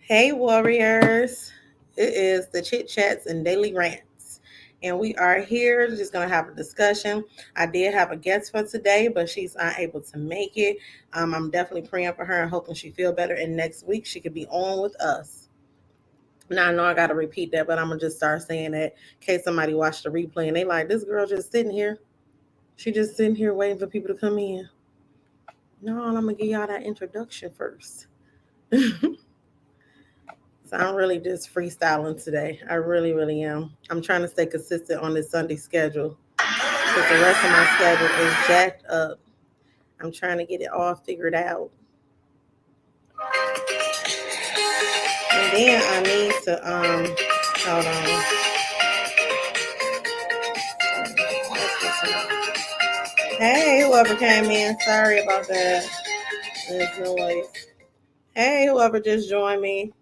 Hey, warriors. It is the ChitChats and Daily Rants. And we are here just going to have a discussion. I did have a guest for today, but she's unable to make it. I'm definitely praying for her and hoping she feel better. And next week she could be on with us. Now, I know I got to repeat that, but I'm going to just start saying that in case somebody watched the replay and they like, this girl just sitting here. She just sitting here waiting for people to come in. No, I'm going to give y'all that introduction first. So I'm really just freestyling today. I really, really am. I'm trying to stay consistent on this Sunday schedule because the rest of my schedule is jacked up. I'm trying to get it all figured out. And then I need to hold on. Hey, whoever came in, sorry about that. There's noise. Hey, whoever just joined me.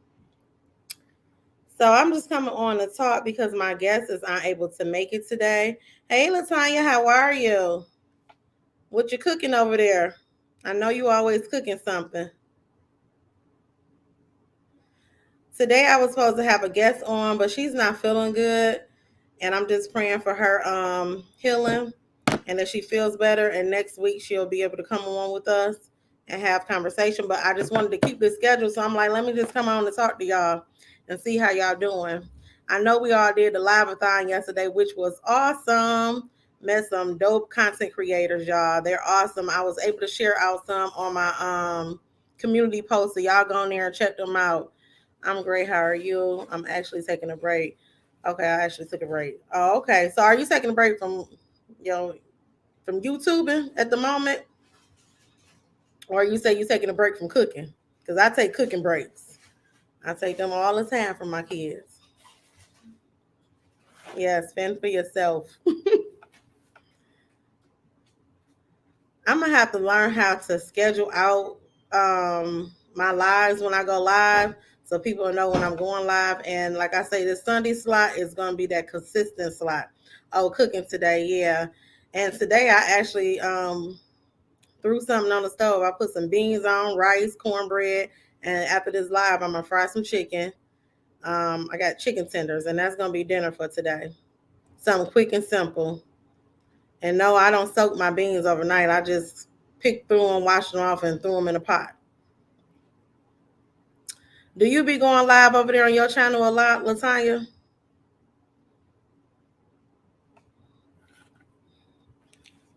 So I'm just coming on to talk because my guest is unable to make it today. Hey, Latanya, how are you? What you cooking over there? I know you always cooking something. Today I was supposed to have a guest on, but she's not feeling good. And I'm just praying for her healing and that she feels better. And next week she'll be able to come on with us and have conversation. But I just wanted to keep this schedule. So I'm like, let me just come on and talk to y'all and see how y'all doing. I know we all did the live-a-thon yesterday, which was awesome. Met some dope content creators, y'all. They're awesome. I was able to share out some on my community post. So y'all go in there and check them out. I'm great. How are you? I'm actually taking a break. Okay, I actually took a break. Oh, okay. So are you taking a break from from YouTubing at the moment? Or you say you're taking a break from cooking? Because I take cooking breaks. I take them all the time for my kids. Yes, fend for yourself. I'm gonna have to learn how to schedule out my lives when I go live, so people know when I'm going live. And like I say, this Sunday slot is gonna be that consistent slot. Oh, cooking today, yeah. And today I actually threw something on the stove. I put some beans on, rice, cornbread, and after this live, I'm gonna fry some chicken. I got chicken tenders, and that's gonna be dinner for today. Something quick and simple. And no, I don't soak my beans overnight. I just pick through them, wash them off, and threw them in a pot. Do you be going live over there on your channel a lot, Latanya?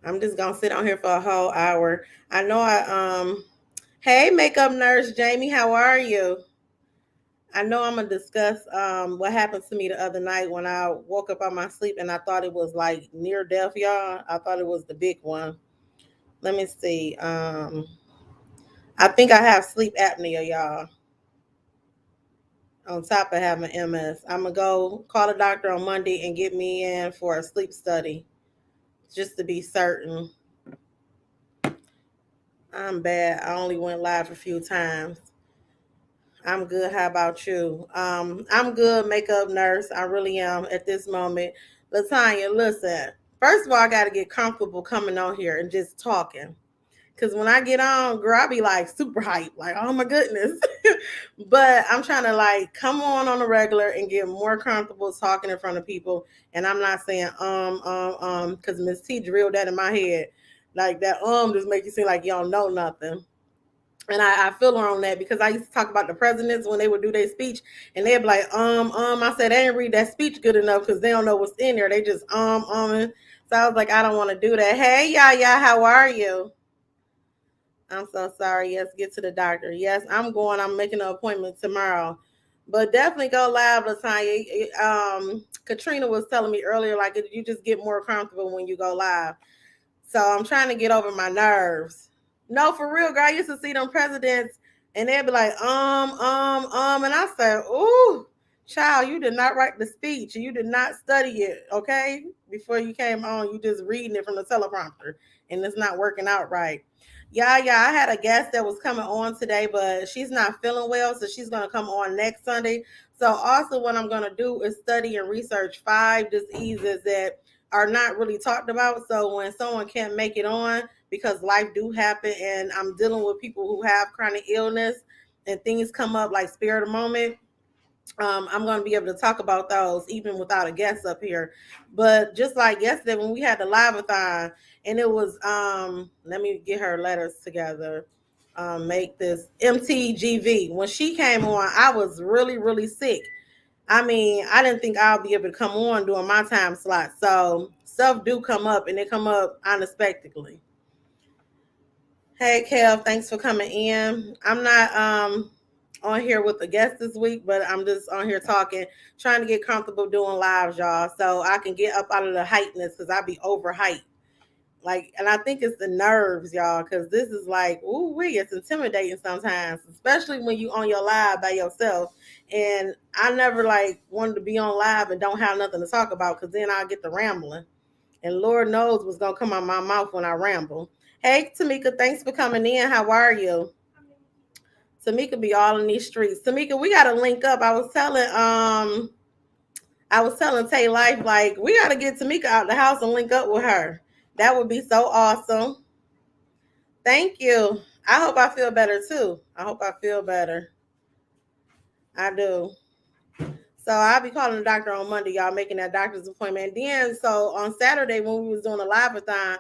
I'm just gonna sit on here for a whole hour. I know hey, makeup nurse Jamie, how are you? I know I'm gonna discuss what happened to me the other night when I woke up out my sleep and I thought it was like near death, y'all. I thought it was the big one. Let me see. I think I have sleep apnea, y'all. On top of having MS, I'm gonna go call a doctor on Monday and get me in for a sleep study, just to be certain. I'm bad. I only went live a few times. I'm good. How about you? I'm good, makeup nurse. I really am at this moment. Latanya, listen. First of all, I got to get comfortable coming on here and just talking. Because when I get on, girl, I be like super hype. Like, oh my goodness. But I'm trying to like come on the regular and get more comfortable talking in front of people. And I'm not saying, because Miss T drilled that in my head. Like that, just make you seem like you don't know nothing. And I feel her on that because I used to talk about the presidents when they would do their speech and they'd be like, I said, they didn't read that speech good enough because they don't know what's in there. They just, So I was like, I don't want to do that. Hey, yeah, how are you? I'm so sorry. Yes, get to the doctor. Yes, I'm going. I'm making an appointment tomorrow. But definitely go live, Latanya. Katrina was telling me earlier, like, you just get more comfortable when you go live. So I'm trying to get over my nerves. No, for real, girl. I used to see them presidents and they'd be like, and I said, ooh, child, you did not write the speech. You did not study it, okay? Before you came on, you just reading it from the teleprompter and it's not working out right. Yeah, I had a guest that was coming on today, but she's not feeling well, so she's gonna come on next Sunday. So also what I'm gonna do is study and research 5 diseases that are not really talked about. So when someone can't make it on because life do happen and I'm dealing with people who have chronic illness and things come up like spirit of moment, I'm going to be able to talk about those even without a guest up here. But just like yesterday when we had the live-a-thon, and it was, let me get her letters together. Make this MTGV. When she came on, I was really, really sick. I mean, I didn't think I'll be able to come on during my time slot. So stuff do come up, and they come up unexpectedly. Hey, Kev, thanks for coming in. I'm not on here with a guest this week, but I'm just on here talking, trying to get comfortable doing lives, y'all, so I can get up out of the heightness because I be over height. Like, and I think it's the nerves, y'all, because this is like, ooh, it's intimidating sometimes, especially when you on your live by yourself. And I never like wanted to be on live and don't have nothing to talk about because then I'll get to rambling. And Lord knows what's gonna come out my mouth when I ramble. Hey, Tamika, thanks for coming in. How are you? Tamika be all in these streets. Tamika, we gotta link up. I was telling Tay Life, like, we gotta get Tamika out the house and link up with her. That would be so awesome. Thank you. I hope I feel better too. I hope I feel better. I do. So I'll be calling the doctor on Monday, y'all, making that doctor's appointment. And then, so on Saturday when we was doing a live-a-thon,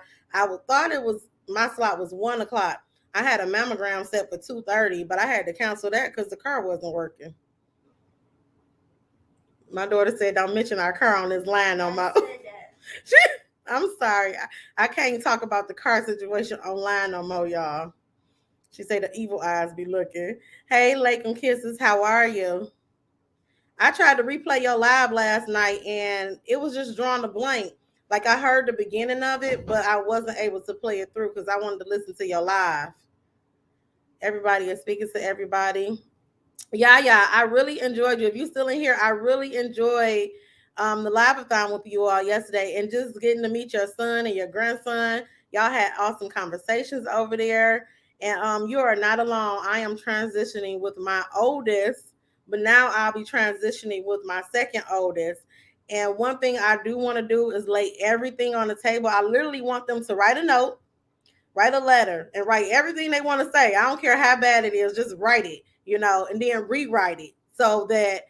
thought it was, my slot was 1 o'clock. I had a mammogram set for 2:30, but I had to cancel that because the car wasn't working. My daughter said, "Don't mention our car on this line on my." I'm sorry, I can't talk about the car situation online no more, y'all. She said the evil eyes be looking. Hey, Lake and Kisses, how are you? I tried to replay your live last night and it was just drawing a blank. Like I heard the beginning of it, but I wasn't able to play it through because I wanted to listen to your live. Everybody is speaking to everybody. Yeah, I really enjoyed you. If you're still in here, I really enjoyed the live-a-thon with you all yesterday and just getting to meet your son and your grandson. Y'all had awesome conversations over there. And you are not alone. I am transitioning with my oldest, but now I'll be transitioning with my second oldest. And one thing I do want to do is lay everything on the table. I literally want them to write a note, write a letter, and write everything they want to say. I don't care how bad it is, just write it, and then rewrite it so that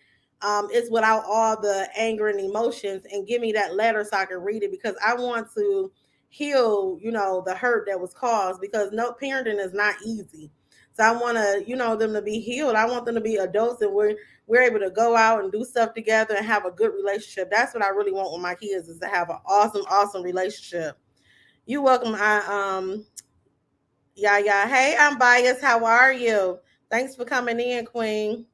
it's without all the anger and emotions, and give me that letter so I can read it, because I want to heal, the hurt that was caused, because no, parenting is not easy. So I want to, them to be healed. I want them to be adults and we're able to go out and do stuff together and have a good relationship. That's what I really want with my kids, is to have an awesome, awesome relationship. You welcome. Yeah. Hey, I'm biased. How are you? Thanks for coming in, Queen.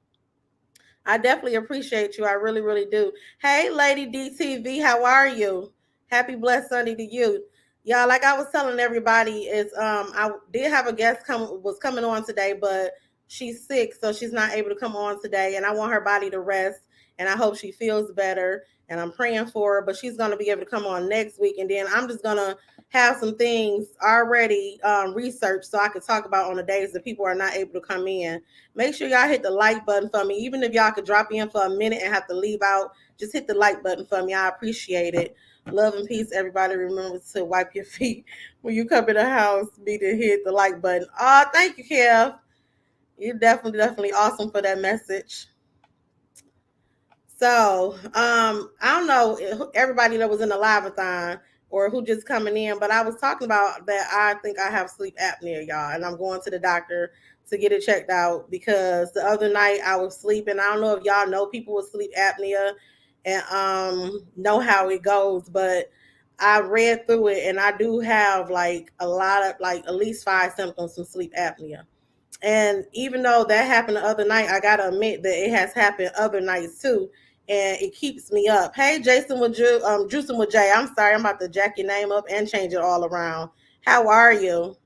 I definitely appreciate you. I really, really do. Hey, Lady DTV, how are you? Happy blessed Sunday to you. Y'all, like I was telling everybody, is I did have a guest was coming on today, but she's sick, so she's not able to come on today. And I want her body to rest, and I hope she feels better. And I'm praying for her, but she's gonna be able to come on next week. And then I'm just gonna have some things already researched so I can talk about on the days that people are not able to come in. Make sure y'all hit the like button for me. Even if y'all could drop in for a minute and have to leave out, just hit the like button for me. I appreciate it. Love and peace, everybody. Remember to wipe your feet when you come in the house. Be to hit the like button. Oh, thank you, Kev. You're definitely awesome for that message. So, I don't know everybody that was in the live-a-thon or who just coming in, but I was talking about that I think I have sleep apnea, y'all, and I'm going to the doctor to get it checked out, because the other night I was sleeping. I don't know if y'all know people with sleep apnea and know how it goes, but I read through it and I do have like a lot of, like, at least 5 symptoms from sleep apnea. And even though that happened the other night, I gotta admit that it has happened other nights too, and it keeps me up. Hey, Jason with Juicing with Jay. I'm sorry, I'm about to jack your name up and change it all around. How are you?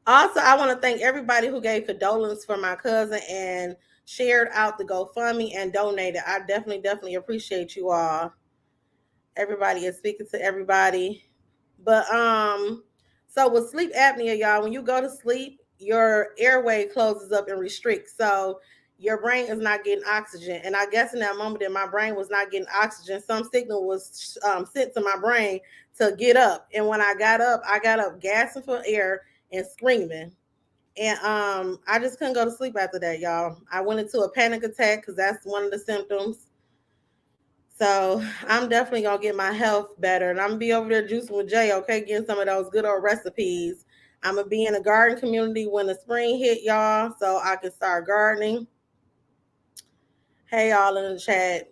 Also, I want to thank everybody who gave condolence for my cousin and shared out the GoFundMe and donated. I definitely appreciate you all. Everybody is speaking to everybody. But so with sleep apnea, y'all, when you go to sleep, your airway closes up and restricts. So your brain is not getting oxygen. And I guess in that moment that my brain was not getting oxygen, some signal was sent to my brain to get up. And when I got up gasping for air and screaming. And I just couldn't go to sleep after that, y'all. I went into a panic attack because that's one of the symptoms. So I'm definitely gonna get my health better, and I'm gonna be over there juicing with Jay, okay, getting some of those good old recipes. I'm gonna be in a garden community when the spring hit, y'all, so I can start gardening. Hey, y'all in the chat.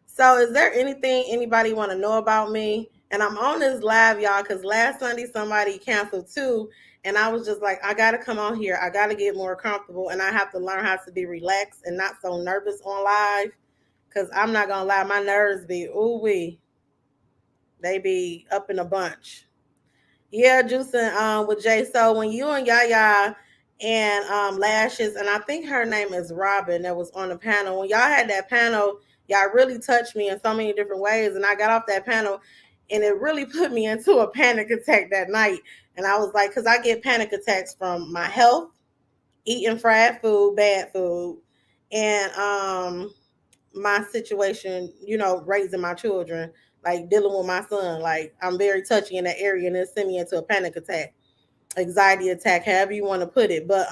So, is there anything anybody want to know about me? And I'm on this live, y'all, because last Sunday somebody canceled too, and I was just like, I gotta come on here. I gotta get more comfortable, and I have to learn how to be relaxed and not so nervous on live. Cause I'm not gonna lie, my nerves be ooh wee, they be up in a bunch. Yeah, juicing with Jay. So when you and Yaya and Lashes, and I think her name is Robin, that was on the panel. When y'all had that panel, y'all really touched me in so many different ways. And I got off that panel, and it really put me into a panic attack that night. And I was like, because I get panic attacks from my health, eating fried food, bad food, and my situation, raising my children, like dealing with my son. Like I'm very touchy in that area, and it sent me into a panic attack, anxiety attack, however you want to put it. But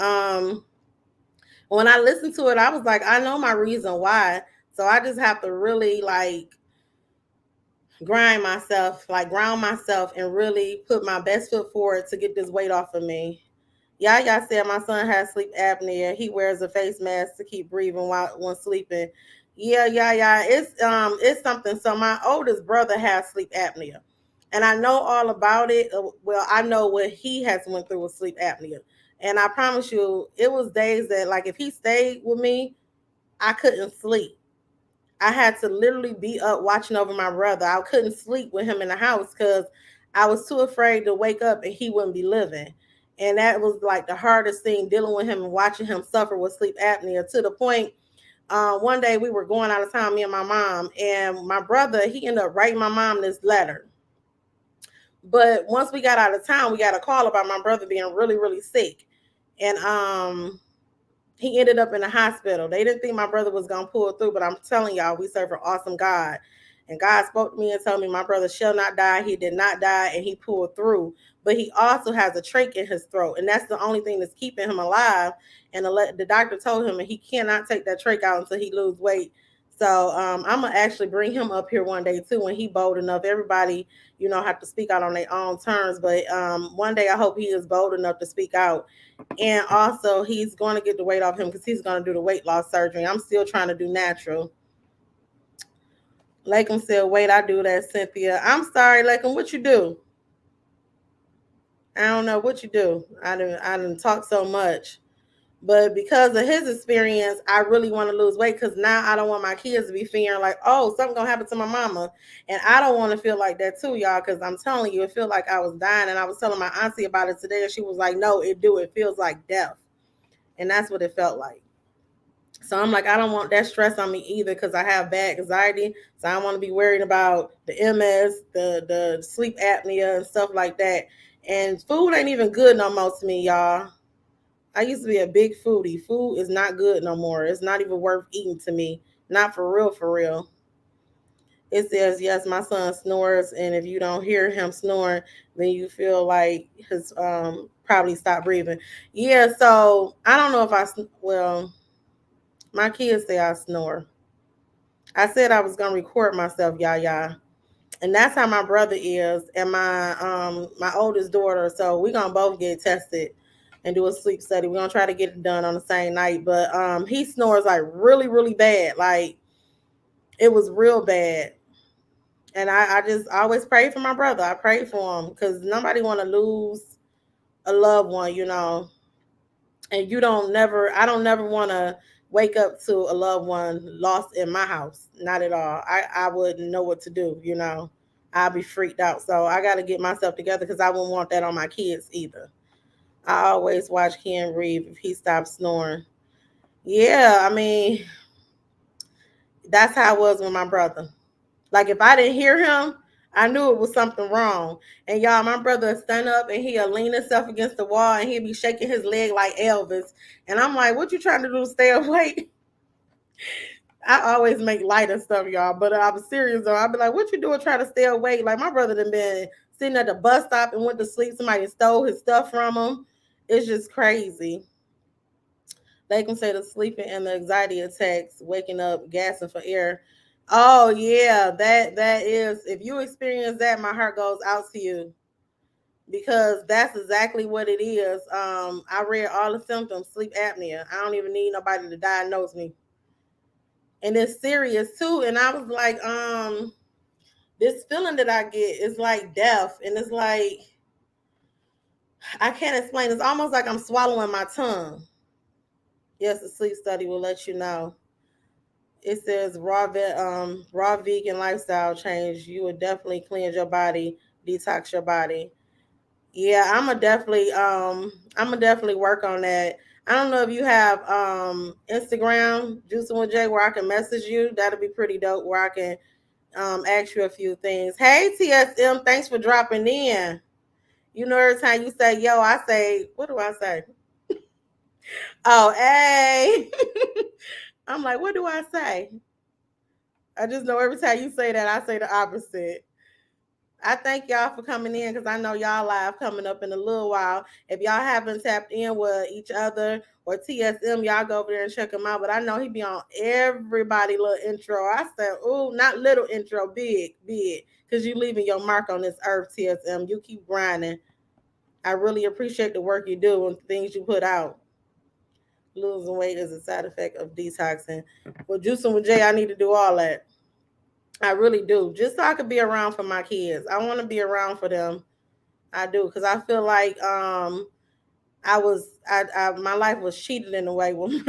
when I listened to it, I was like, I know my reason why. So I just have to really like ground myself and really put my best foot forward to get this weight off of me. Yaya said my son has sleep apnea. He wears a face mask to keep breathing when sleeping. Yeah. It's something. So my oldest brother has sleep apnea, and I know all about it. Well, I know what he has went through with sleep apnea, and I promise you, it was days that like if he stayed with me, I couldn't sleep. I had to literally be up watching over my brother. I couldn't sleep with him in the house because I was too afraid to wake up and he wouldn't be living. And that was like the hardest thing, dealing with him and watching him suffer with sleep apnea, to the point one day we were going out of town, me and my mom, and my brother, he ended up writing my mom this letter. But once we got out of town, we got a call about my brother being really, really sick. And he ended up in the hospital. They didn't think my brother was going to pull through, but I'm telling y'all, we serve an awesome God. And God spoke to me and told me my brother shall not die. He did not die, and he pulled through. But he also has a trach in his throat, and that's the only thing that's keeping him alive. And the doctor told him he cannot take that trach out until he lose weight. So I'm going to actually bring him up here one day, too, when he bold enough. Everybody, have to speak out on their own terms. But one day I hope he is bold enough to speak out. And also, he's going to get the weight off him because he's going to do the weight loss surgery. I'm still trying to do natural. Lakem said, wait, I do that, Cynthia. I'm sorry, Lakem, what you do? I don't know what you do. I didn't talk so much. But because of his experience, I really want to lose weight because now I don't want my kids to be fearing like, oh, something going to happen to my mama. And I don't want to feel like that too, y'all, because I'm telling you, it feel like I was dying. And I was telling my auntie about it today, and she was like, no, it do. It feels like death. And that's what it felt like. So I'm like, I don't want that stress on me either because I have bad anxiety. So I don't want to be worried about the MS, the sleep apnea and stuff like that. And food ain't even good no more to me, y'all. I used to be a big foodie. Food is not good no more. It's not even worth eating to me. Not for real, for real. It says, yes, my son snores, and if you don't hear him snoring, then you feel like his probably stopped breathing. Yeah, so I don't know if my kids say I snore. I said I was gonna record myself, y'all. And that's how my brother is, and my oldest daughter. So we're gonna both get tested and do a sleep study. We're gonna try to get it done on the same night. But he snores like really, really bad. Like it was real bad. And I just always pray for my brother. I pray for him because nobody wanna lose a loved one. And I don't never want to wake up to a loved one lost in my house. Not at all. I wouldn't know what to do. I'd be freaked out. So I got to get myself together because I wouldn't want that on my kids either. I always watch Ken Reeve if he stops snoring. Yeah, I mean, that's how it was with my brother. Like if I didn't hear him, I knew it was something wrong. And y'all, my brother would stand up and he'll lean himself against the wall and he'll be shaking his leg like Elvis. And I'm like, what you trying to do to stay awake? I always make light of stuff, y'all. But I'm serious though. I'll be like, what you doing trying to stay awake? Like my brother done been sitting at the bus stop and went to sleep. Somebody stole his stuff from him. It's just crazy. They can say the sleeping and the anxiety attacks, waking up, gasping for air. Oh yeah, that is. If you experience that, my heart goes out to you because that's exactly what it is. I read all the symptoms, sleep apnea. I don't even need nobody to diagnose me, and it's serious too. And I was like, this feeling that I get is like death, and it's like I can't explain. It's almost like I'm swallowing my tongue. Yes, the sleep study will let you know. It says raw vegan lifestyle change. You would definitely cleanse your body, detox your body. Yeah, I'm gonna definitely work on that. I don't know if you have Instagram, Juicing with Jay, where I can message you. That'll be pretty dope. Where I can ask you a few things. Hey TSM, thanks for dropping in. You know, every time you say yo, I say, what do I say? Oh, hey. I'm like, what do I say? I just know every time you say that, I say the opposite. I thank y'all for coming in because I know y'all live coming up in a little while. If y'all haven't tapped in with each other or TSM, y'all go over there and check him out. But I know he be on everybody little intro. I said, ooh, not little intro, big, big. Because you leaving your mark on this earth, TSM. You keep grinding. I really appreciate the work you do and things you put out. Losing weight is a side effect of detoxing. Well, juicing with Jay, I need to do all that. I really do. Just so I could be around for my kids. I want to be around for them. I do because I feel like I my life was cheated in a way when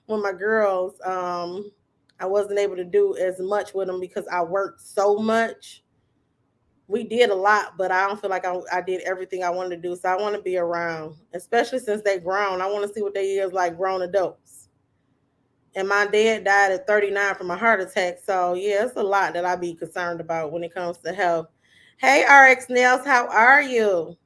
when my girls I wasn't able to do as much with them because I worked so much. We did a lot, but I don't feel like I did everything I wanted to do. So I want to be around, especially since they grown. I want to see what they is like grown adults. And my dad died at 39 from a heart attack. So yeah, it's a lot that I be concerned about when it comes to health. Hey RX Nails, how are you?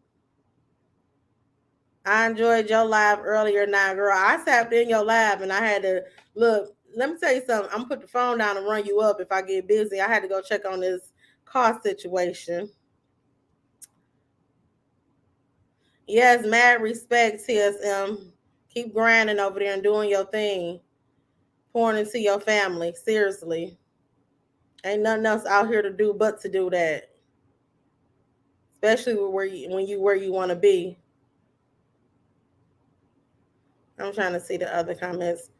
I enjoyed your live earlier now, girl. I tapped in your live and I had to look. Let me tell you something. I'm gonna put the phone down and run you up if I get busy. I had to go check on this car situation. Yes, mad respect, TSM. Keep grinding over there and doing your thing. Pouring into your family. Seriously. Ain't nothing else out here to do but to do that. Especially when you where you want to be. I'm trying to see the other comments.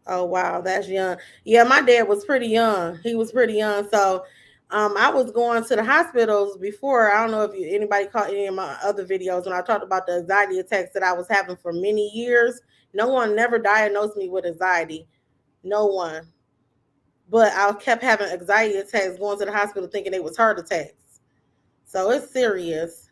Oh wow, that's young. Yeah, my dad was pretty young. He was pretty young. So I was going to the hospitals before. I don't know if anybody caught any of my other videos when I talked about the anxiety attacks that I was having for many years. No one never diagnosed me with anxiety. No one. But I kept having anxiety attacks going to the hospital thinking it was heart attacks. So it's serious.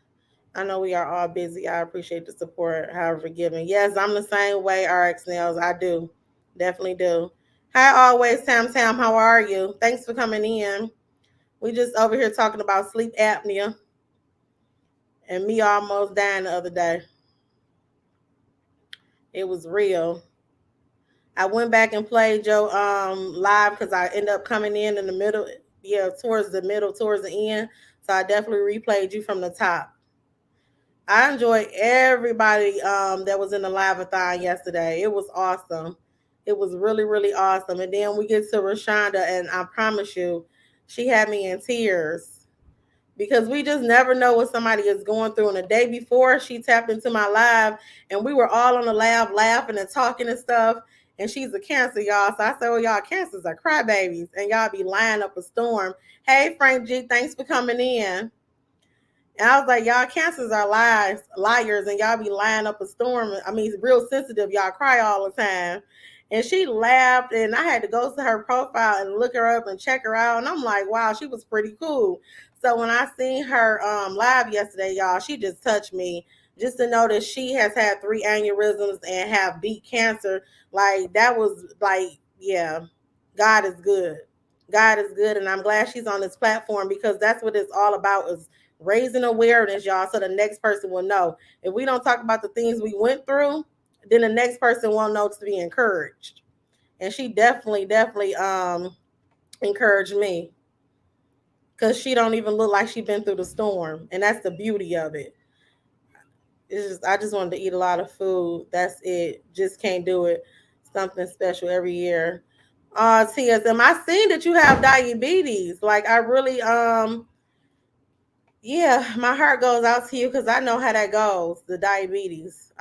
I know we are all busy. I appreciate the support, however given. Yes, I'm the same way, RX Nails. I do. Definitely do. Hi, always, Tam Tam. How are you? Thanks for coming in. We just over here talking about sleep apnea and me almost dying the other day. It was real. I went back and played your live because I ended up coming in the middle. Yeah, towards the middle, towards the end. So I definitely replayed you from the top. I enjoyed everybody that was in the live-a-thon yesterday. It was awesome. It was really, really awesome. And then we get to Rashonda, and I promise you, she had me in tears because we just never know what somebody is going through. And the day before, she tapped into my live, and we were all on the live laughing and talking and stuff. And she's a Cancer, y'all. So I said, well, y'all Cancers are crybabies, and y'all be lying up a storm. Hey, Frank G, thanks for coming in. And I was like, y'all Cancers are liars, and y'all be lying up a storm. I mean, it's real sensitive. Y'all cry all the time. And she laughed, and I had to go to her profile and look her up and check her out. And I'm like, wow, she was pretty cool. So when I seen her live yesterday, y'all, she just touched me. Just to know that she has had 3 aneurysms and have beat cancer, like that was like, yeah, God is good. God is good, and I'm glad she's on this platform because that's what it's all about is raising awareness, y'all, so the next person will know. If we don't talk about the things we went through, then the next person won't know to be encouraged. And she definitely encouraged me because she don't even look like she been through the storm, and that's the beauty of it. It's just I just wanted to eat a lot of food. That's it. Just can't do it. Something special every year. TSM, I seen that you have diabetes. Like I really yeah, my heart goes out to you because I know how that goes, the diabetes.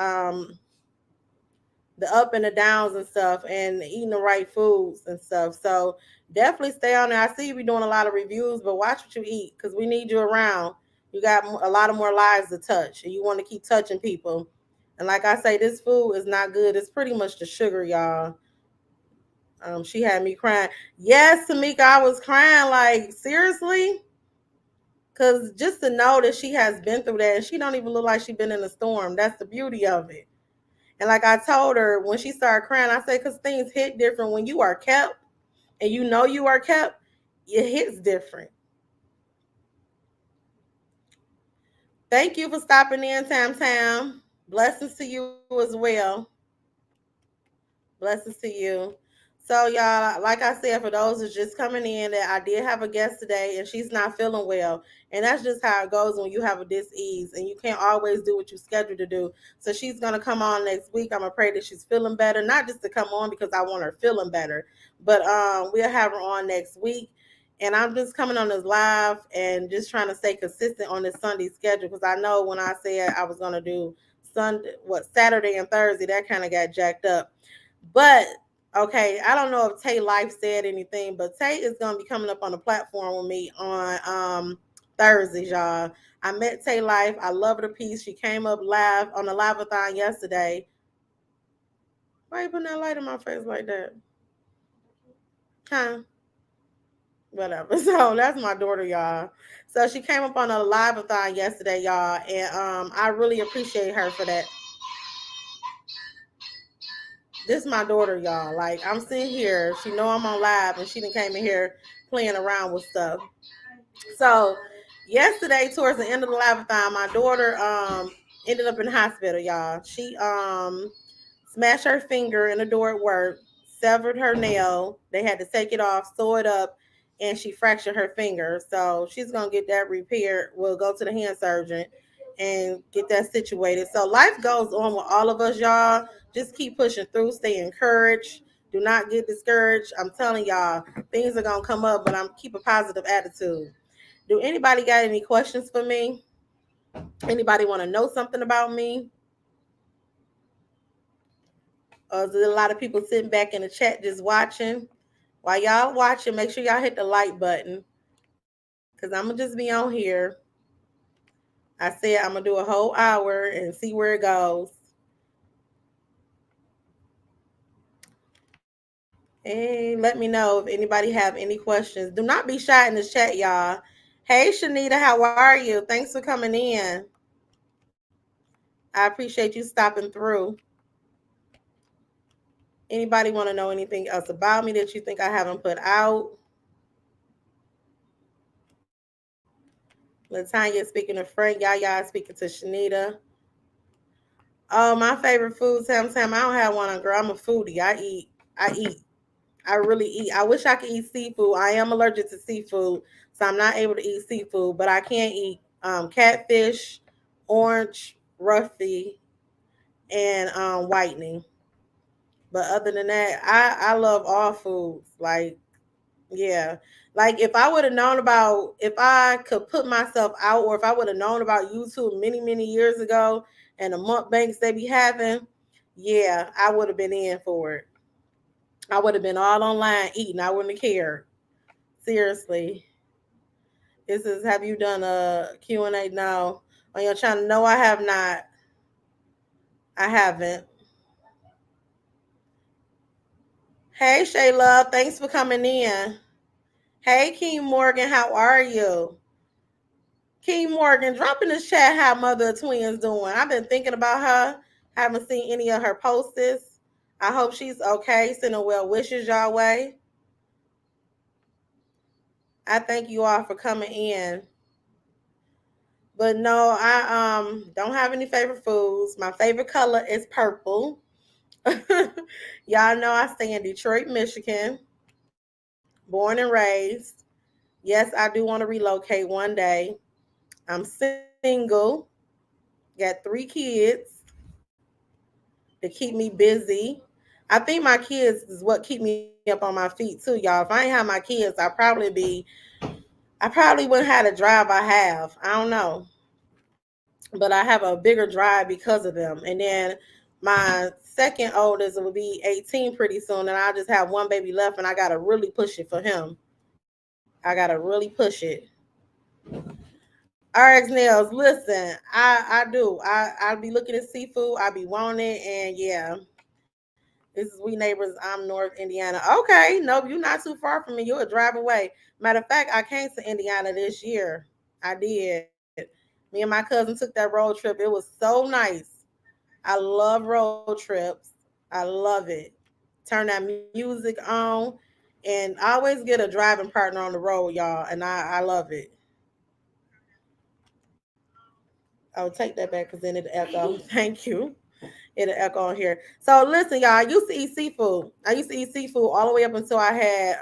The up and the downs and stuff, and eating the right foods and stuff. So definitely stay on there. I see you be doing a lot of reviews, but watch what you eat because we need you around. You got a lot of more lives to touch, and you want to keep touching people. And like I say, this food is not good. It's pretty much the sugar, y'all. She had me crying. Yes, Tamika, I was crying. Like seriously, because just to know that she has been through that, and she don't even look like she been in a storm. That's the beauty of it. And like I told her when she started crying, I said, because things hit different when you are kept and you know you are kept, it hits different. Thank you for stopping in, Tam Tam. Blessings to you as well. Blessings to you. So, y'all, like I said, for those who's just coming in, that I did have a guest today and she's not feeling well. And that's just how it goes when you have a dis-ease and you can't always do what you scheduled to do. So she's going to come on next week. I'm going to pray that she's feeling better, not just to come on because I want her feeling better, but we'll have her on next week. And I'm just coming on this live and just trying to stay consistent on this Sunday schedule because I know when I said I was going to do Saturday and Thursday, that kind of got jacked up. But okay, I don't know if Tay Life said anything, but Tay is gonna be coming up on the platform with me on Thursdays, y'all. I met Tay Life. I love her to piece. She came up live on the live-a-thon yesterday. Why you putting that light in my face like that? Huh? Whatever. So that's my daughter, y'all. So she came up on a live-a-thon yesterday, y'all, and I really appreciate her for that. This is my daughter, y'all. Like I'm sitting here, she know I'm on live, and she done came in here playing around with stuff. So yesterday, towards the end of the live-a-thon, my daughter ended up in the hospital, y'all. She smashed her finger in the door at work, severed her nail. They had to take it off, sew it up, and she fractured her finger. So she's gonna get that repaired. We'll go to the hand surgeon and get that situated. So life goes on with all of us, y'all. Just keep pushing through, stay encouraged. Do not get discouraged. I'm telling y'all, things are gonna come up, but I'm keep a positive attitude. Do anybody got any questions for me? Anybody want to know something about me? Is there a lot of people sitting back in the chat just watching? While y'all watching, make sure y'all hit the like button. Because I'm going to just be on here. I said I'm going to do a whole hour and see where it goes. And let me know if anybody have any questions. Do not be shy in the chat, y'all. Hey, Shanita, how are you? Thanks for coming in. I appreciate you stopping through. Anybody want to know anything else about me that you think I haven't put out? Latanya speaking to Frank. Yaya speaking to Shanita. Oh, my favorite food, Tam. I don't have one, girl. I'm a foodie. I eat. I eat. I really eat. I wish I could eat seafood. I am allergic to seafood, so I'm not able to eat seafood. But I can eat catfish, orange, roughy, and whitening. But other than that, I love all foods. Like yeah. Like if I would have known about if I could put myself out or if I would have known about YouTube many, many years ago and the mukbangs they be having, yeah, I would have been in for it. I would have been all online eating. I wouldn't have cared. Seriously. This is have you done a Q&A now on your channel? No, I have not. I haven't. Hey Shay Love, thanks for coming in. Hey King Morgan, how are you? King Morgan, drop in the chat how Mother of Twins doing. I've been thinking about her. Haven't seen any of her posts. I hope she's okay. Sending well wishes your way. I thank you all for coming in. But no, I don't have any favorite foods. My favorite color is purple. Y'all know I stay in Detroit, Michigan. Born and raised. Yes, I do want to relocate one day. I'm single. Got 3 kids to keep me busy. I think my kids is what keep me up on my feet too, y'all. If I ain't have my kids, I probably wouldn't have the drive I have. I don't know. But I have a bigger drive because of them. And then my second oldest will be 18 pretty soon, and I just have one baby left, and I gotta really push it for him. I gotta really push it. RX Nails, listen, I do. I be looking at seafood. I be wanting it, and yeah, this is we neighbors. I'm North Indiana. Okay, nope, you're not too far from me. You'll drive away. Matter of fact, I came to Indiana this year. I did. Me and my cousin took that road trip. It was so nice. I love road trips. I love it. Turn that music on, and I always get a driving partner on the road, y'all, and I love it. I'll take that back because then it'll echo. Thank you. It'll echo on here. So listen, y'all. I used to eat seafood. I used to eat seafood all the way up until I had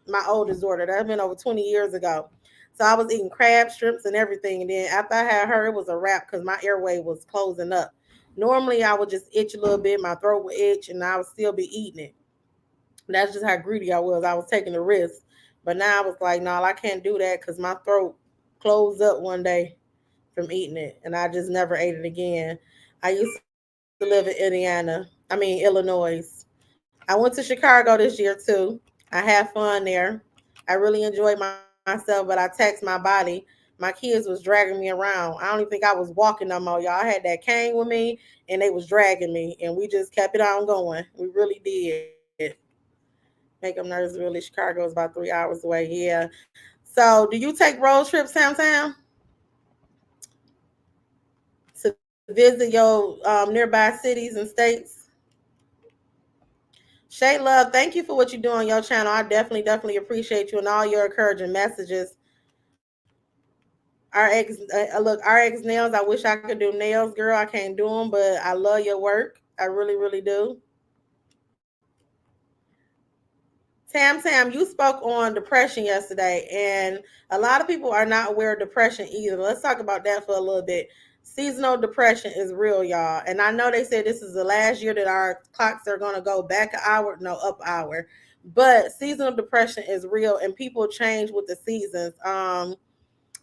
my oldest daughter. That's been over 20 years ago. So I was eating crab, shrimps, and everything. And then after I had her, it was a wrap because my airway was closing up. Normally, I would just itch a little bit. My throat would itch, and I would still be eating it. That's just how greedy I was. I was taking the risk. But now I was like, no, I can't do that because my throat closed up one day from eating it, and I just never ate it again. I used to live in Illinois. I went to Chicago this year too. I had fun there. I really enjoyed myself, but I taxed my body. My kids was dragging me around. I don't even think I was walking no more, y'all. I had that cane with me, and they was dragging me, and we just kept it on going. We really did. Make them nervous. Really, Chicago is about 3 hours away. Yeah. So, do you take road trips downtown to visit your nearby cities and states? Shay Love, thank you for what you do on your channel. I definitely appreciate you and all your encouraging messages. Look, RX Nails, I wish I could do nails, girl. I can't do them, but I love your work. I really do. Tam, you spoke on depression yesterday, and a lot of people are not aware of depression either. Let's talk about that for a little bit. Seasonal depression is real, y'all. And I know they said this is the last year that our clocks are going to go back an hour, no, up an hour. But seasonal depression is real, and people change with the seasons.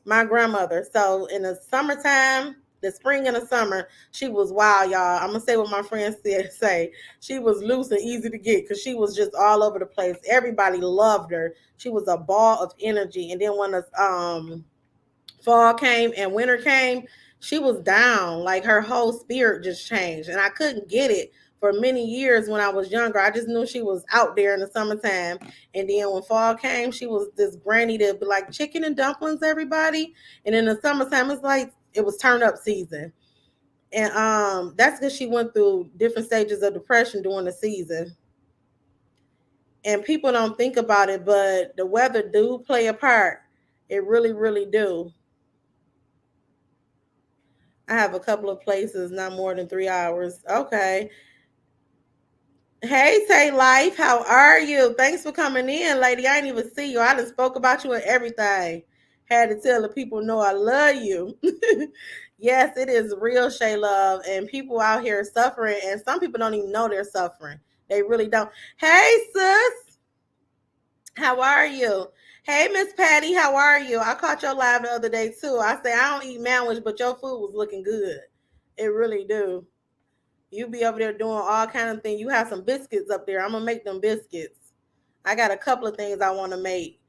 My grandmother. So in the summertime, the spring and the summer, she was wild, y'all. I'm gonna say what my friends said. Say she was loose and easy to get because she was just all over the place. Everybody loved her. She was a ball of energy. And then when the fall came and winter came, she was down. Like her whole spirit just changed, and I couldn't get it for many years when I was younger. I just knew she was out there in the summertime. And then when fall came, she was this granny to be like chicken and dumplings, everybody. And in the summertime, it's like it was turn up season. And that's because she went through different stages of depression during the season. And people don't think about it, but the weather do play a part. It really do. I have a couple of places, not more than 3 hours. Okay. Hey, Tay Life, how are you? Thanks for coming in, lady. I didn't even see you. I just spoke about you and everything. Had to tell the people know I love you. Yes, it is real, Shay Love, and people out here suffering, and some people don't even know they're suffering. They really don't. Hey, sis, how are you? Hey, Miss Patty, how are you? I caught your live the other day too. I say I don't eat sandwich, but your food was looking good. It really do. You be over there doing all kind of things. You have some biscuits up there. I'm gonna make them biscuits. I got a couple of things I want to make.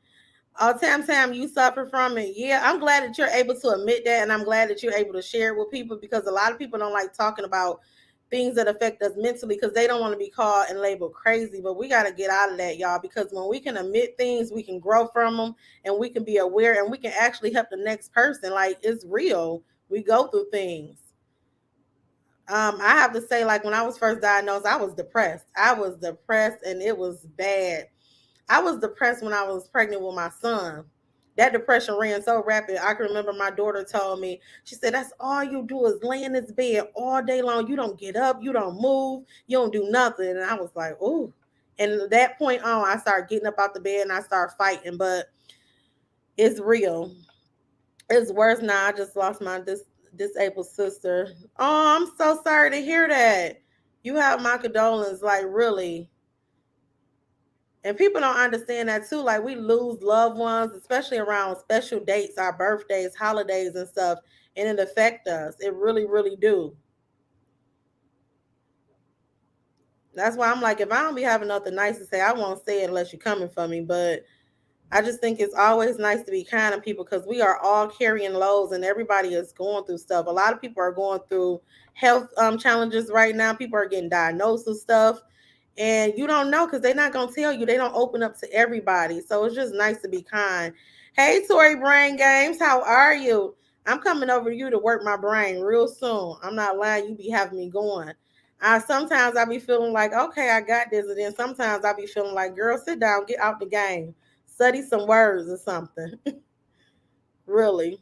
Oh, Tam, you suffer from it. Yeah, I'm glad that you're able to admit that, and I'm glad that you're able to share it with people because a lot of people don't like talking about things that affect us mentally because they don't want to be called and labeled crazy. But we got to get out of that, y'all, because when we can admit things, we can grow from them, and we can be aware, and we can actually help the next person. Like it's real. We go through things. I have to say, like when I was first diagnosed, I was depressed. I was depressed, and it was bad. I was depressed when I was pregnant with my son. That depression ran so rapid. I can remember my daughter told me, she said, that's all you do is lay in this bed all day long. You don't get up, you don't move, you don't do nothing. And I was like, ooh. And at that point on, I started getting up out the bed and I started fighting. But it's real. It's worse now. I just lost my Disabled sister. Oh, I'm so sorry to hear that. You have my condolences, like really. And people don't understand that too. Like we lose loved ones, especially around special dates, our birthdays, holidays, and stuff, and it affects us. It really, really do. That's why I'm like, if I don't be having nothing nice to say, I won't say it unless you're coming for me. But I just think it's always nice to be kind to people because we are all carrying loads and everybody is going through stuff. A lot of people are going through health challenges right now. People are getting diagnosed with stuff. And you don't know because they're not going to tell you. They don't open up to everybody. So it's just nice to be kind. Hey, Tori Brain Games, how are you? I'm coming over to you to work my brain real soon. I'm not lying. You be having me going. Sometimes I be feeling like, okay, I got this. And then sometimes I be feeling like, girl, sit down, get out the game. Study some words or something. Really.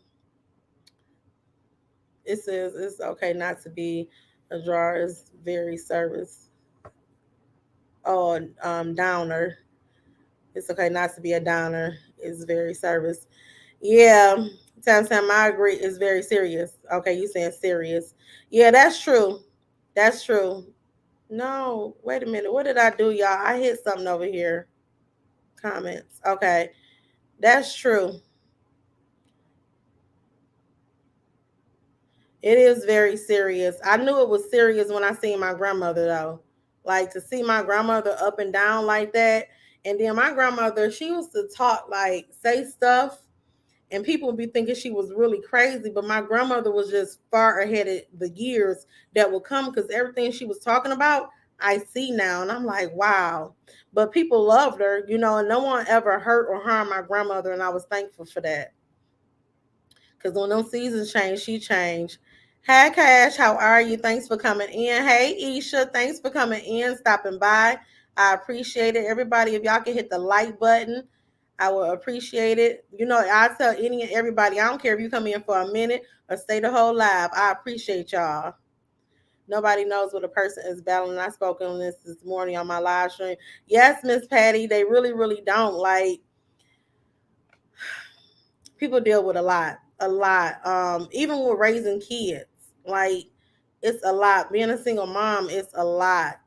It says it's okay not to be a drawer. It's very service. Oh, downer. It's okay not to be a downer. It's very service. Yeah. Tam, I agree. It's very serious. Okay, you saying serious. Yeah, that's true. That's true. No, wait a minute. What did I do, y'all? I hit something over here. Comments. Okay. That's true. It is very serious. I knew it was serious when I seen my grandmother though. Like to see my grandmother up and down like that. And then my grandmother, she used to talk like say stuff and people would be thinking she was really crazy, but my grandmother was just far ahead of the years that would come because everything she was talking about, I see now. And I'm like, wow. But people loved her, and no one ever hurt or harmed my grandmother. And I was thankful for that. Because when those seasons change, she changed. Hi, Cash. How are you? Thanks for coming in. Hey, Isha. Thanks for coming in, stopping by. I appreciate it. Everybody, if y'all can hit the like button, I will appreciate it. I tell any and everybody, I don't care if you come in for a minute or stay the whole live. I appreciate y'all. Nobody knows what a person is battling. I spoke on this morning on my live stream. Yes, Miss Patty, they really, really don't. Like, people deal with a lot. Even with raising kids, like it's a lot. Being a single mom is a lot,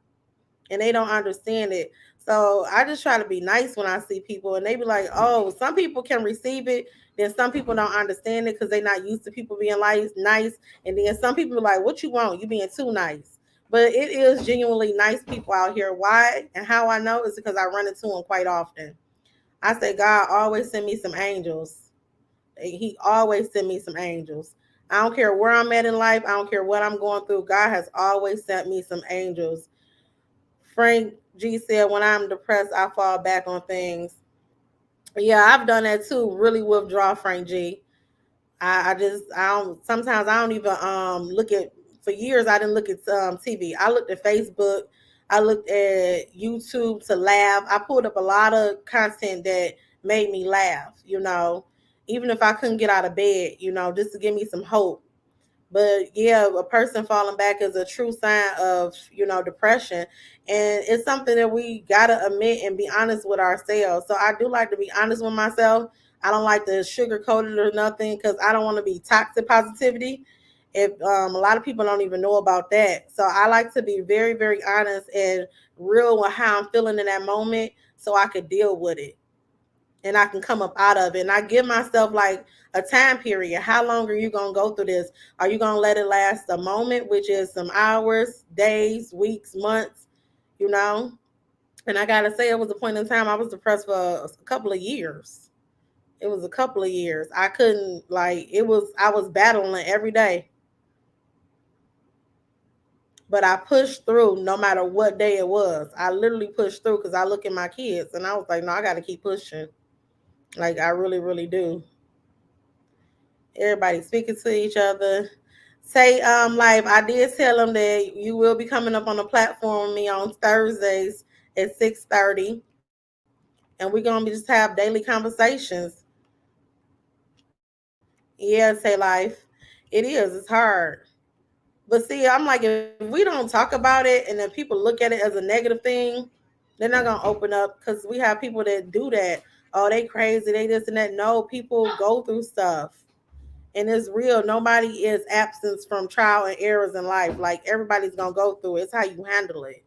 and they don't understand it. So I just try to be nice when I see people, and they be like, "Oh, some people can receive it, then some people don't understand it because they're not used to people being nice, and then some people are like, what you want? You being too nice." But it is genuinely nice people out here. Why and how I know is because I run into them quite often. I say, God always send me some angels. He always sent me some angels. I don't care where I'm at in life. I don't care what I'm going through. God has always sent me some angels. Frank G said, when I'm depressed, I fall back on things. Yeah, I've done that too. Really withdraw, Frank G. I don't sometimes I don't even look at for years I didn't look at TV. I looked at Facebook, I looked at YouTube to laugh. I pulled up a lot of content that made me laugh, even if I couldn't get out of bed, just to give me some hope. But yeah, a person falling back is a true sign of depression. And it's something that we gotta admit and be honest with ourselves. So I do like to be honest with myself. I don't like to sugarcoat it or nothing because I don't want to be toxic positivity. If a lot of people don't even know about that. So I like to be very, very honest and real with how I'm feeling in that moment so I could deal with it and I can come up out of it. And I give myself like a time period. How long are you going to go through this? Are you going to let it last a moment, which is some hours, days, weeks, months, you know? And I got to say, it was a point in time I was depressed for a couple of years. It was a couple of years. I couldn't, I was battling every day. But I pushed through no matter what day it was. I literally pushed through because I look at my kids and I was like, no, I got to keep pushing. Like, I really, really do. Everybody speaking to each other. Say, live. I did tell them that you will be coming up on the platform with me on Thursdays at 6:30, and we're gonna just have daily conversations. Yeah, say life. It is. It's hard. But see, I'm like, if we don't talk about it and then people look at it as a negative thing, they're not gonna open up because we have people that do that. Oh, they crazy, they this and that. No, people go through stuff. And it's real. Nobody is absent from trial and errors in life. Like everybody's gonna go through it. It's how you handle it.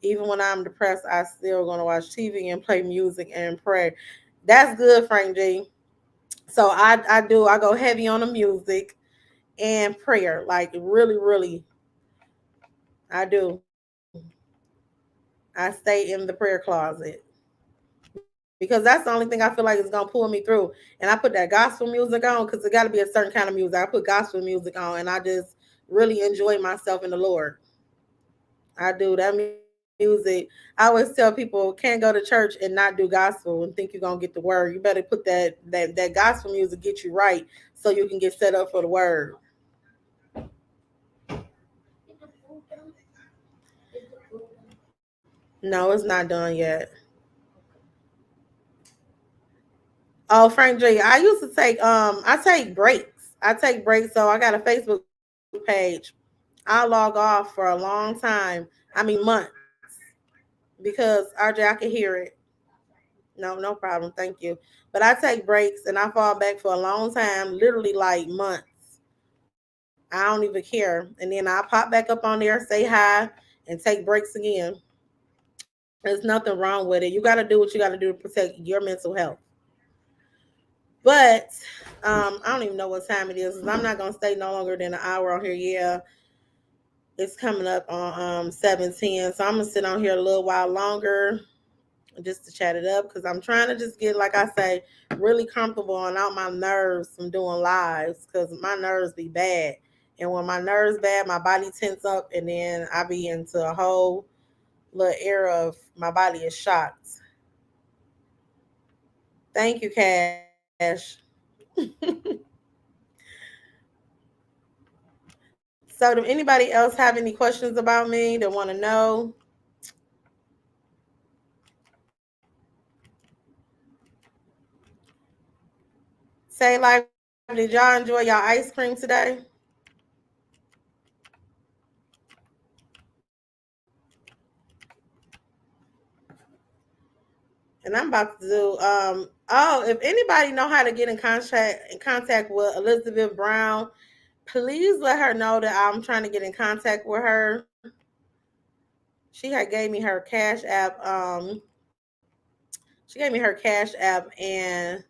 Even when I'm depressed, I still gonna watch TV and play music and pray. That's good, Frank G. So I go heavy on the music and prayer. Like really, really, I do. I stay in the prayer closet because that's the only thing I feel like is gonna pull me through. And I put that gospel music on because it got to be a certain kind of music. I put gospel music on, and I just really enjoy myself in the Lord. I do that music. I always tell people can't go to church and not do gospel and think you're gonna get the word. You better put that gospel music get you right so you can get set up for the word. No, it's not done yet. Oh, Frank J, I used to take I take breaks. I take breaks, so I got a Facebook page. I log off for a long time. I mean months because RJ I can hear it. No, no problem. Thank you. But I take breaks and I fall back for a long time, literally like months. I don't even care. And then I pop back up on there, say hi, and take breaks again. There's nothing wrong with it. You got to do what you got to do to protect your mental health. But I don't even know what time it is. I'm not gonna stay no longer than an hour on here. Yeah, it's coming up on 7:10, so I'm gonna sit on here a little while longer just to chat it up because I'm trying to just get, like I say, really comfortable and out my nerves from doing lives because my nerves be bad. And when my nerves bad, my body tense up, and then I be into a whole little era of my body is shocked. Thank you, Cash. So, do anybody else have any questions about me that want to know? Say life, did y'all enjoy y'all ice cream today? And I'm about to do oh, if anybody know how to get in contact with Elizabeth Brown, please let her know that I'm trying to get in contact with her. She had gave me her Cash App. She gave me her Cash App, and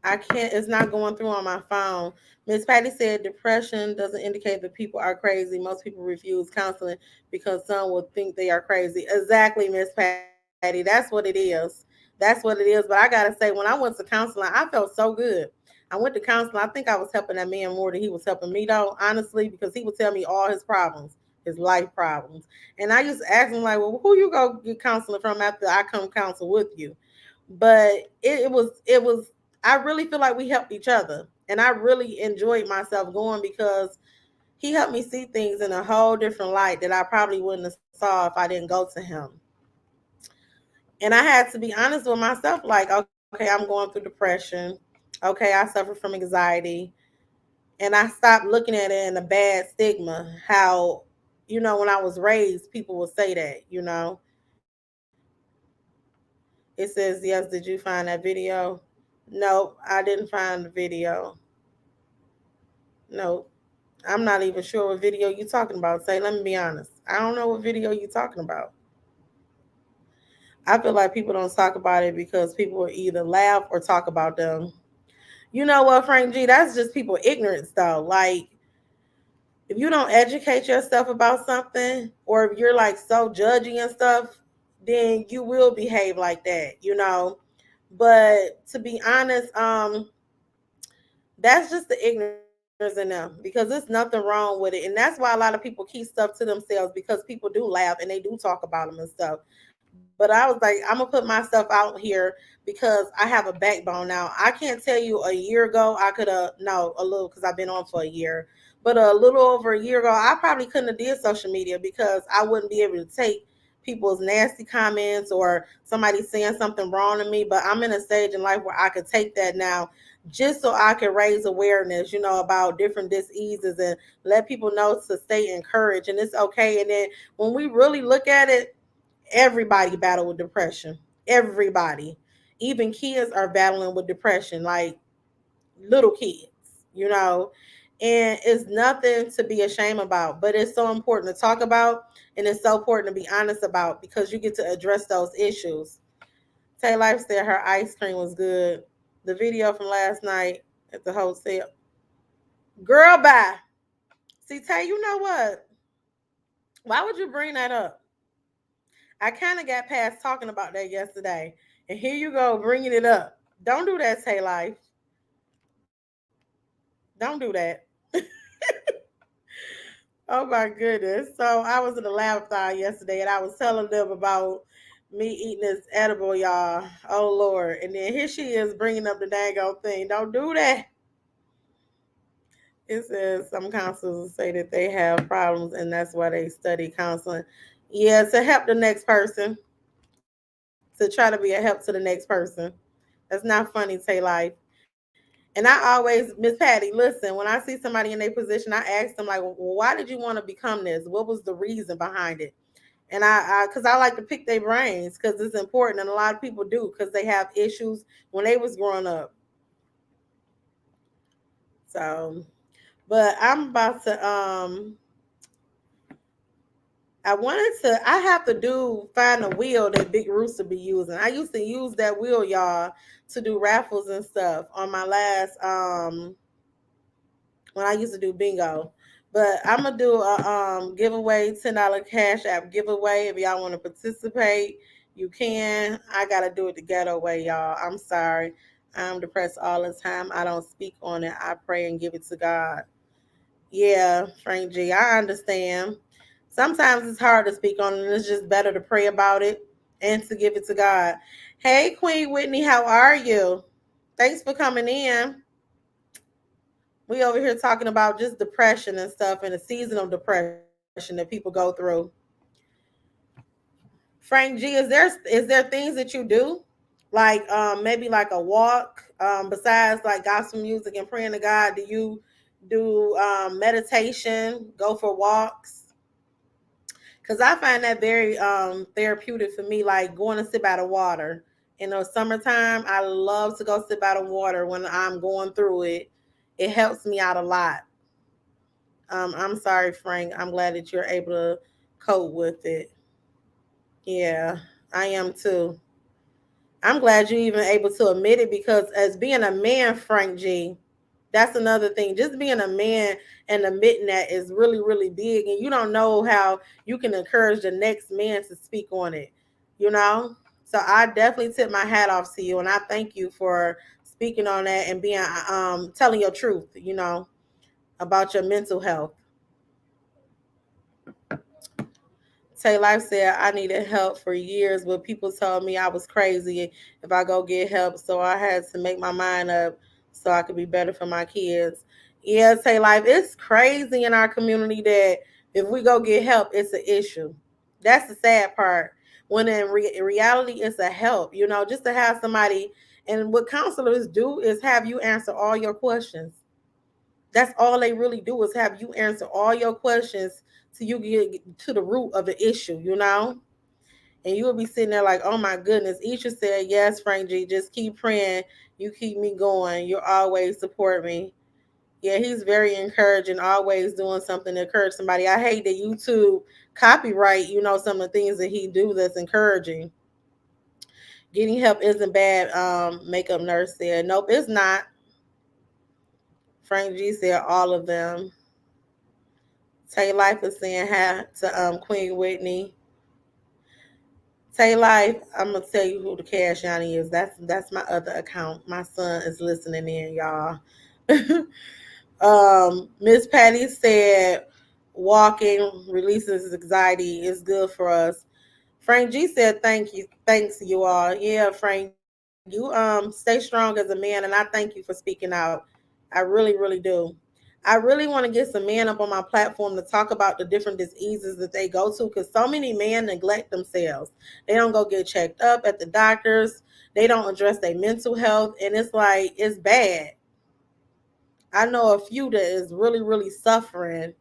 I can't. It's not going through on my phone. Miss Patty said depression doesn't indicate that people are crazy. Most people refuse counseling because some will think they are crazy. Exactly, Miss Patty. That's what it is. That's what it is. But I gotta say, when I went to counseling, I felt so good. I went to counseling. I think I was helping that man more than he was helping me, though, honestly, because he would tell me all his problems, his life problems. And I used to ask him, like, well, who you go get counseling from after I come counsel with you? But it was I really feel like we helped each other. And I really enjoyed myself going because he helped me see things in a whole different light that I probably wouldn't have saw if I didn't go to him. And I had to be honest with myself, like, okay, I'm going through depression. Okay, I suffer from anxiety. And I stopped looking at it in a bad stigma. How, when I was raised, people would say that, It says, yes, did you find that video? Nope, I didn't find the video. Nope. I'm not even sure what video you talking about. Say, let me be honest. I don't know what video you talking about. I feel like people don't talk about it because people either laugh or talk about them. You know what, Frank G? That's just people ignorance, though. Like, if you don't educate yourself about something, or if you're like so judgy and stuff, then you will behave like that. But to be honest, that's just the ignorance in them because there's nothing wrong with it. And that's why a lot of people keep stuff to themselves because people do laugh and they do talk about them and stuff. But I was like, I'm gonna put myself out here because I have a backbone now. I can't tell you a year ago I could have no a little because I've been on for a year, but a little over a year ago I probably couldn't have did social media because I wouldn't be able to take people's nasty comments or somebody saying something wrong to me. But I'm in a stage in life where I could take that now just so I can raise awareness, about different diseases and let people know to stay encouraged and it's okay. And then when we really look at it, everybody battle with depression. Everybody. Even kids are battling with depression, like little kids. you know, and it's nothing to be ashamed about, but it's so important to talk about, and it's so important to be honest about because you get to address those issues. Tay Life said her ice cream was good. The video from last night at the hotel. Girl, bye. See, Tay, you know what? Why would you bring that up? I kind of got past talking about that yesterday, and here you go bringing it up. Don't do that, Tay Life. Don't do that. Oh my goodness. So I was in the lab thon yesterday and I was telling them about me eating this edible, y'all. Oh Lord. And then here she is bringing up the dang old thing. Don't do that. It says some counselors say that they have problems and that's why they study counseling. Yeah, to help the next person, to try to be a help to the next person. That's not funny, Tay Life. And I always, Miss Patty, listen, when I see somebody in their position, I ask them, like, well, why did you want to become this? What was the reason behind it? And because I like to pick their brains because it's important. And a lot of people do because they have issues when they was growing up. So, but I'm about to, I have to find a wheel that Big Rooster be using. I used to use that wheel, y'all, to do raffles and stuff on my last, when I used to do bingo. But I'm gonna do a giveaway, $10 cash app giveaway. If y'all want to participate, you can. I gotta do it the ghetto way, y'all. I'm sorry. I'm depressed all the time. I don't speak on it. I pray and give it to God. Yeah, Frank G. I understand. Sometimes it's hard to speak on it, and it's just better to pray about it and to give it to God. Hey, Queen Whitney, how are you? Thanks for coming in. We over here talking about just depression and stuff and the season of depression that people go through. Frank G, is there things that you do? Like maybe like a walk, besides like gospel music and praying to God, do you do meditation, go for walks? Because I find that very therapeutic for me, like going to sit by the water. In the summertime, I love to go sit by the water when I'm going through it. It helps me out a lot. I'm sorry, Frank. I'm glad that you're able to cope with it. Yeah, I am too. I'm glad you're even able to admit it because as being a man, Frank G, that's another thing. Just being a man and admitting that is really, really big. And you don't know how you can encourage the next man to speak on it, you know? So I definitely tip my hat off to you and I thank you for speaking on that and being telling your truth, about your mental health. Tay Life said, I needed help for years, but people told me I was crazy if I go get help. So I had to make my mind up so I could be better for my kids. Yeah, Tay Life, it's crazy in our community that if we go get help, it's an issue. That's the sad part. When in reality, it's a help, just to have somebody. And what counselors do is have you answer all your questions. That's all they really do is have you answer all your questions till you get to the root of the issue. And you will be sitting there like, oh my goodness. Isha said, yes, Frank G, just keep praying. You keep me going. You always support me. Yeah, he's very encouraging, always doing something to encourage somebody. I hate that YouTube copyright, some of the things that he do that's encouraging. Getting help isn't bad, makeup nurse said. Nope, it's not. Frank G said all of them. Tay Life is saying hi to Queen Whitney. Tay Life, I'm gonna tell you who the Cash Yanni is. That's my other account. My son is listening in, y'all. Miss Patty said walking releases anxiety is good for us. Frank G said thank you. Thanks you all. Yeah, Frank, you stay strong as a man and I thank you for speaking out. I really, really do. I really want to get some men up on my platform to talk about the different diseases that they go to because so many men neglect themselves. They don't go get checked up at the doctors. They don't address their mental health. And it's like, it's bad. I know a few that is really, really suffering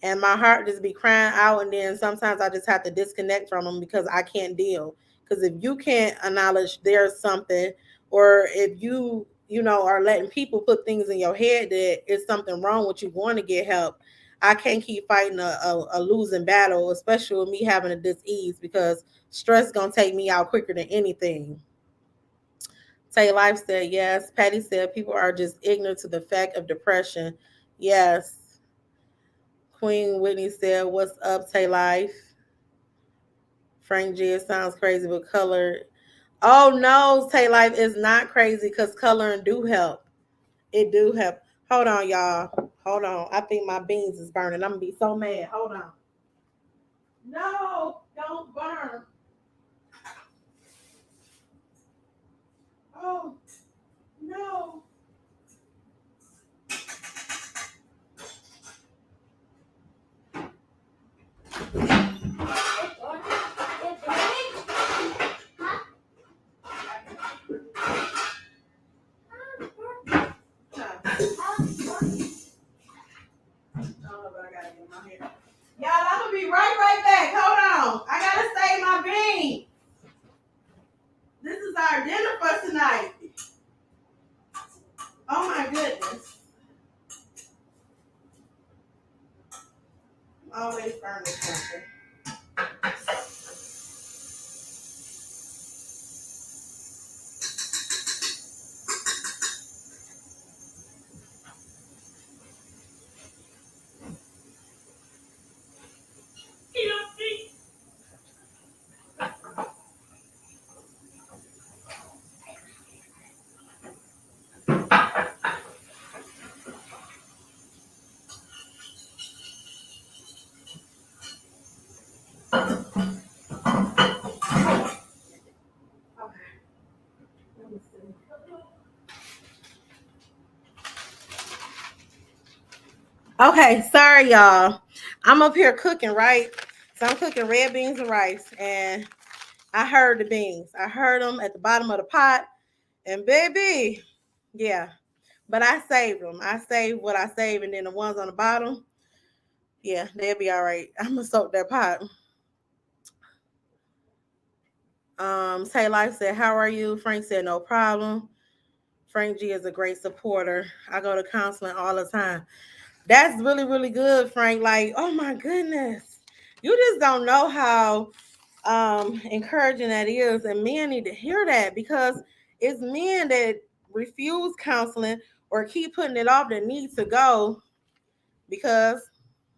and my heart just be crying out. And then sometimes I just have to disconnect from them because I can't deal. Because if you can't acknowledge there's something, or if or letting people put things in your head that it's something wrong with you going to get help. I can't keep fighting a losing battle, especially with me having a disease, because stress gonna take me out quicker than anything. Tay Life said yes. Patty said people are just ignorant to the fact of depression. Yes. Queen Whitney said, "What's up, Tay Life?" Frank G, it sounds crazy, but color. Oh no, Tay Life is not crazy because coloring do help. It do help. Hold on, y'all. Hold on. I think my beans is burning. I'm gonna be so mad. Hold on. No, don't burn. Oh no. Y'all, I'm gonna be right back. Hold on. I gotta save my beans. This is our dinner for tonight. Oh my goodness. Always burning something. Okay, sorry y'all. I'm up here cooking, right? So I'm cooking red beans and rice, and I heard the beans. I heard them at the bottom of the pot, and baby, yeah. But I saved them. I saved what I saved, and then the ones on the bottom, yeah, they'll be all right. I'm gonna soak that pot. Say Life said, "How are you?" Frank said, "No problem." Frank G is a great supporter. I go to counseling all the time. That's really, really good, Frank. Like, oh my goodness. You just don't know how encouraging that is. And men need to hear that, because it's men that refuse counseling or keep putting it off that need to go because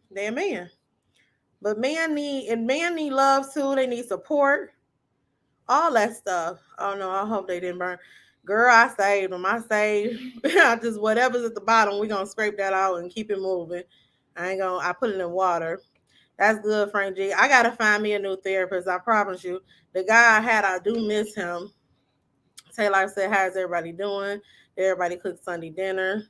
they're men. But men need love too. They need support, all that stuff. Oh no, I hope they didn't burn. Girl, I saved them. I saved. I just whatever's at the bottom, we're gonna scrape that out and keep it moving. I put it in water. That's good, Frank G. I gotta find me a new therapist. I promise you. The guy I had, I do miss him. Taylor said, "How's everybody doing?" Everybody cooked Sunday dinner.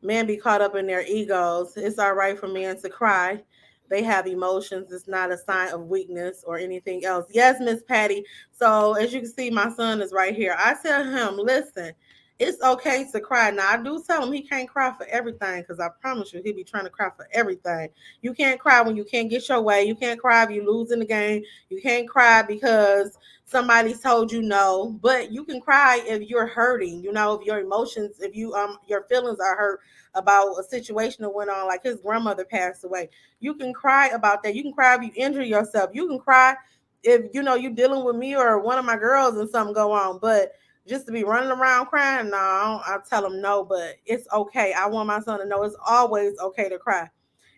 Men be caught up in their egos. It's all right for men to cry. They have emotions. It's not a sign of weakness or anything else. Yes, Miss Patty. So as you can see, my son is right here. I tell him, listen, it's okay to cry. Now I do tell him he can't cry for everything, because I promise you he be trying to cry for everything. You can't cry when you can't get your way. You can't cry if you lose in the game. You can't cry because somebody's told you no. But you can cry if you're hurting. If your emotions, if you your feelings are hurt about a situation that went on, like his grandmother passed away. You can cry about that. You can cry if you injure yourself. You can cry if you dealing with me or one of my girls and something go on. But just to be running around crying, no, I tell him no. But it's okay. I want my son to know it's always okay to cry.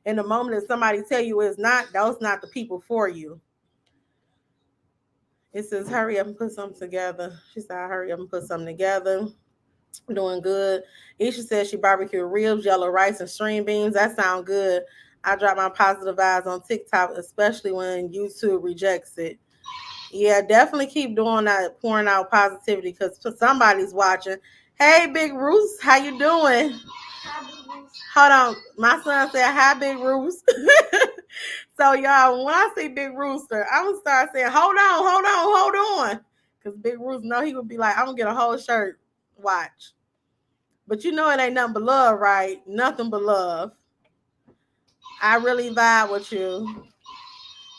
In the moment that somebody tell you it's not, those not the people for you. It says, "Hurry up and put something together." She said, "Hurry up and put something together." Doing good. Isha said she barbecued ribs, yellow rice, and string beans. That sounds good. I drop my positive vibes on TikTok, especially when YouTube rejects it. Yeah, definitely keep doing that, pouring out positivity, because somebody's watching. Hey, Big Roos, how you doing? Hold on. My son said, "Hi, Big Roos." So, y'all, when I see Big Rooster, I'm going to start saying, "Hold on, hold on, hold on." Because Big Rooster, know he would be like, "I'm going to get a whole shirt. Watch." But it ain't nothing but love, right? Nothing but love. I really vibe with you.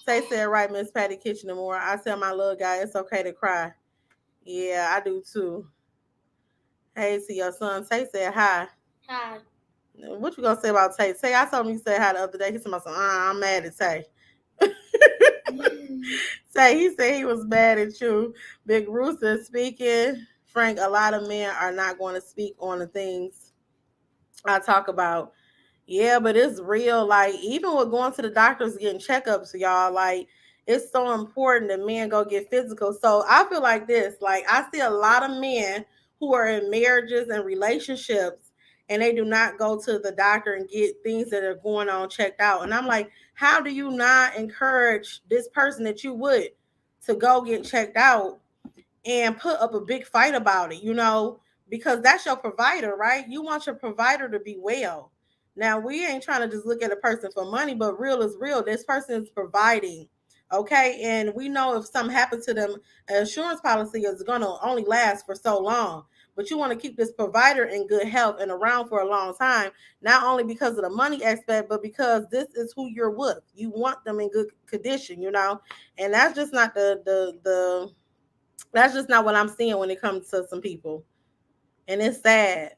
Say said right, Miss Patty Kitchen and more. I tell my little guy it's okay to cry. Yeah, I do too. Hey to your son. Tay said hi. Hi. What you gonna say about Tay? Tay, I told him you said hi the other day. He said, I'm mad at Tay. Say he said he was mad at you. Big Rooster speaking. Frank, a lot of men are not going to speak on the things I talk about. Yeah, but it's real. Like, even with going to the doctors getting checkups, y'all, like, it's so important that men go get physical. So I feel like this. Like, I see a lot of men who are in marriages and relationships and they do not go to the doctor and get things that are going on checked out. And I'm like, how do you not encourage this person that you would to go get checked out and put up a big fight about it, because that's your provider, right? You want your provider to be well. Now, we ain't trying to just look at a person for money, but real is real. This person is providing, okay? And we know if something happens to them, an insurance policy is going to only last for so long. But you want to keep this provider in good health and around for a long time, not only because of the money aspect, but because this is who you're with. You want them in good condition. And that's just not the that's just not what I'm seeing when it comes to some people. And it's sad.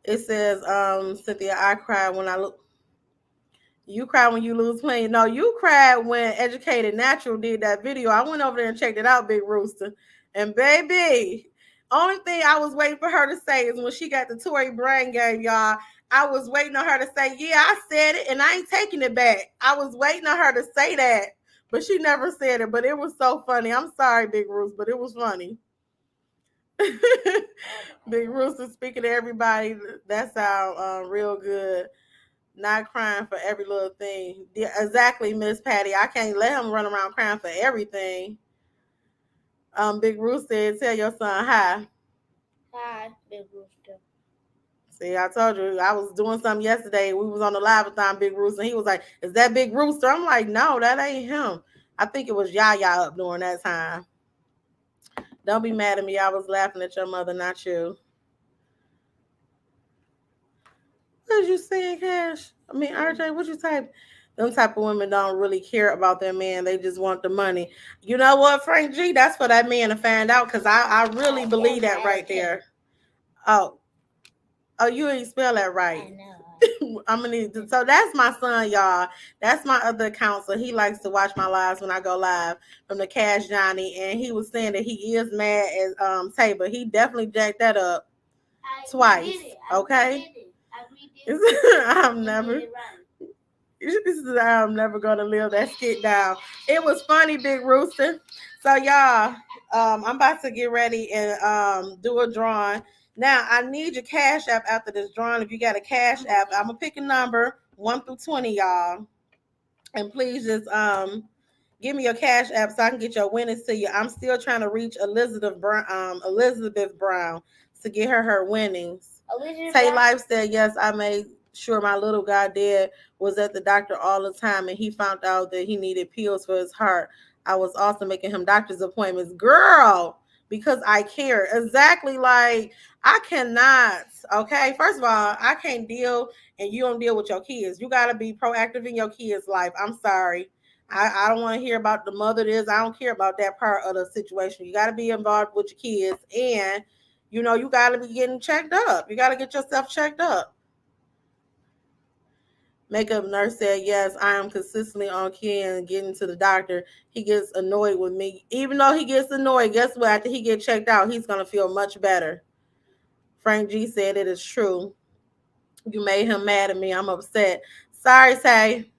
It says, Cynthia, I cried when I look. You cry when you lose playing. No, you cried when Educated Natural did that video. I went over there and checked it out, Big Rooster. And baby, only thing I was waiting for her to say is when she got the Tory brain game, y'all. I was waiting on her to say, yeah, I said it and I ain't taking it back. I was waiting on her to say that, but she never said it. But it was so funny. I'm sorry, Big Rooster, but it was funny. Big Rooster speaking to everybody. That sound real good. Not crying for every little thing. Yeah, exactly, Miss Patty. I can't let him run around crying for everything. Big Rooster said, tell your son hi. Hi, Big Rooster. See, I told you I was doing something yesterday. We was on the live with Big Rooster, and he was like, "Is that Big Rooster?" I'm like, "No, that ain't him. I think it was Yaya up during that time." Don't be mad at me. I was laughing at your mother, not you. What did you saying, Cash? I mean, RJ, what you type? Them type of women don't really care about their man. They just want the money. You know what, Frank G? That's for that man to find out because I really believe that right there. Oh, oh, you ain't spell that right. I know. I'm gonna need to, so that's my son, y'all. That's my other counselor. He likes to watch my lives when I go live from the Cash Johnny, and he was saying that he is mad at Tabor. He definitely jacked that up twice. Okay. I'm never. I'm never gonna live that skit down. It was funny, Big Rooster. So y'all, I'm about to get ready and do a drawing. Now I need your cash app after this drawing. If you got a cash app, I'm gonna pick a number 1 through 20, y'all, and please just give me your cash app so I can get your winnings to you. I'm still trying to reach Elizabeth Brown to get her winnings. Tay Life said, yes, I made sure my little guy dad was at the doctor all the time and he found out that he needed pills for his heart. I was also making him doctor's appointments. Girl, because I care. Exactly, like I cannot. Okay, first of all, I can't deal and you don't deal with your kids. You gotta be proactive in your kids' life. I'm sorry. I don't want to hear about the mother this. I don't care about that part of the situation. You got to be involved with your kids, and you got to be getting checked up. You got to get yourself checked up. Makeup nurse said, yes, I am consistently on Ken getting to the doctor. He gets annoyed with me. Even though he gets annoyed, guess what? After he gets checked out, he's going to feel much better. Frank G said it is true. You made him mad at me. I'm upset. Sorry, Tay.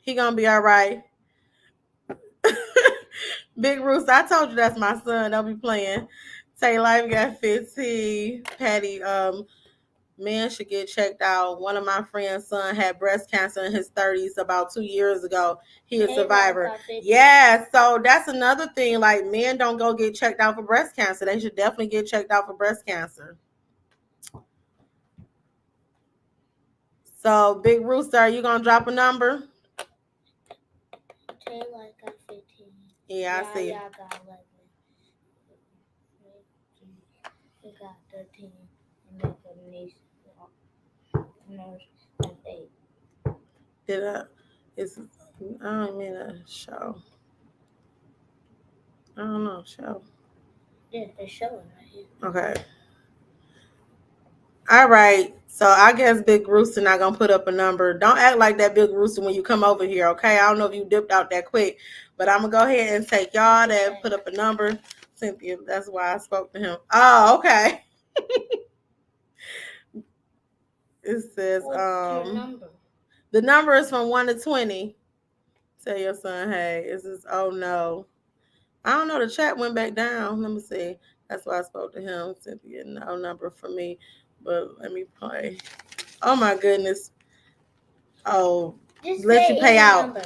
He going to be all right. Big Rooster, I told you that's my son. Don't be playing. Tay Life got 15. Patty, men should get checked out. One of my friend's son had breast cancer in his 30s about 2 years ago. He is a survivor. Yeah, so that's another thing. Like, men don't go get checked out for breast cancer. They should definitely get checked out for breast cancer. So, Big Rooster, are you going to drop a number? Tay Life got 15. Yeah, I see. Yeah, got 11. We got 13. And then the niece nurse got 8. Did I? I don't mean a show. I don't know, show. Yeah, it's showing right here. Okay. All right. So I guess Big Rooster not gonna put up a number. Don't act like that Big Rooster when you come over here, okay? I don't know if you dipped out that quick, but I'm gonna go ahead and take y'all that put up a number. Cynthia, that's why I spoke to him. Oh, okay. It says What's your number? the number is from 1 to 20. Tell your son, hey, is this oh no. I don't know. The chat went back down. Let me see. That's why I spoke to him. Cynthia, no number for me. But let me play. Oh my goodness. Oh, Just let you pay out. Number.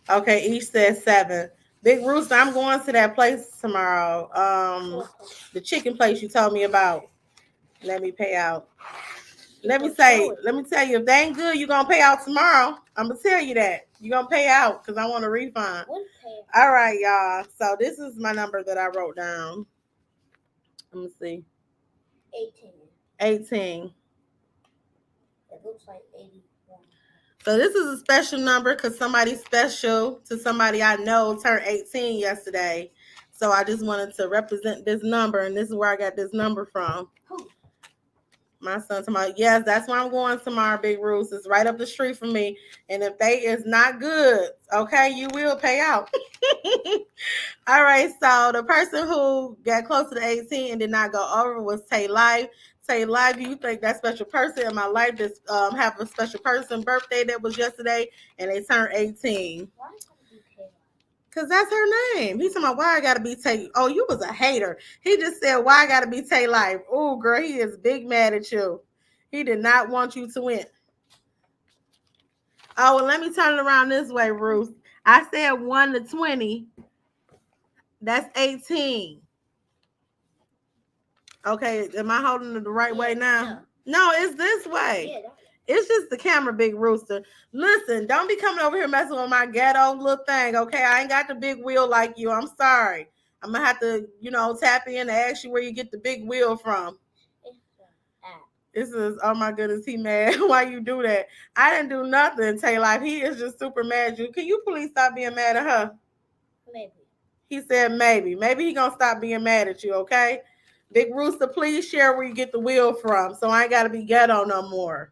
Okay, each says 7. Big Rooster, I'm going to that place tomorrow. The chicken place you told me about. Let me pay out. Let me tell you, if they ain't good, you're gonna pay out tomorrow. I'm gonna tell you that. You're gonna pay out because I want a refund. All right, y'all. So this is my number that I wrote down. Let me see. 18. It looks like 81. So this is a special number because somebody special to somebody I know turned 18 yesterday. So I just wanted to represent this number, and this is where I got this number from. Who? My son tomorrow. Yes, that's where I'm going tomorrow, Big Roost. It's right up the street from me. And if they is not good, okay, you will pay out. All right, so the person who got close to the 18 and did not go over was Tay Life. Tay Life, you think that special person in my life just have a special person birthday that was yesterday and they turned 18? Why? Because that's her name. He's talking about why I gotta be Tay. Oh, you was a hater. He just said why I gotta be Tay Life. Oh, girl, he is big mad at you. He did not want you to win. Oh, well, let me turn it around this way, Ruth. I said 1 to 20. That's 18. Okay, am I holding it the right way now? No, it's this way. It's just the camera, Big Rooster. Listen, don't be coming over here messing with my ghetto little thing, okay? I ain't got the big wheel like you. I'm sorry. I'm going to have to, tap in and ask you where you get the big wheel from. This is, oh my goodness, he mad. Why you do that? I didn't do nothing, Tay Life. He is just super mad at you. Can you please stop being mad at her? Maybe. He said maybe. Maybe he going to stop being mad at you, okay? Big Rooster, please share where you get the wheel from so I ain't got to be ghetto no more.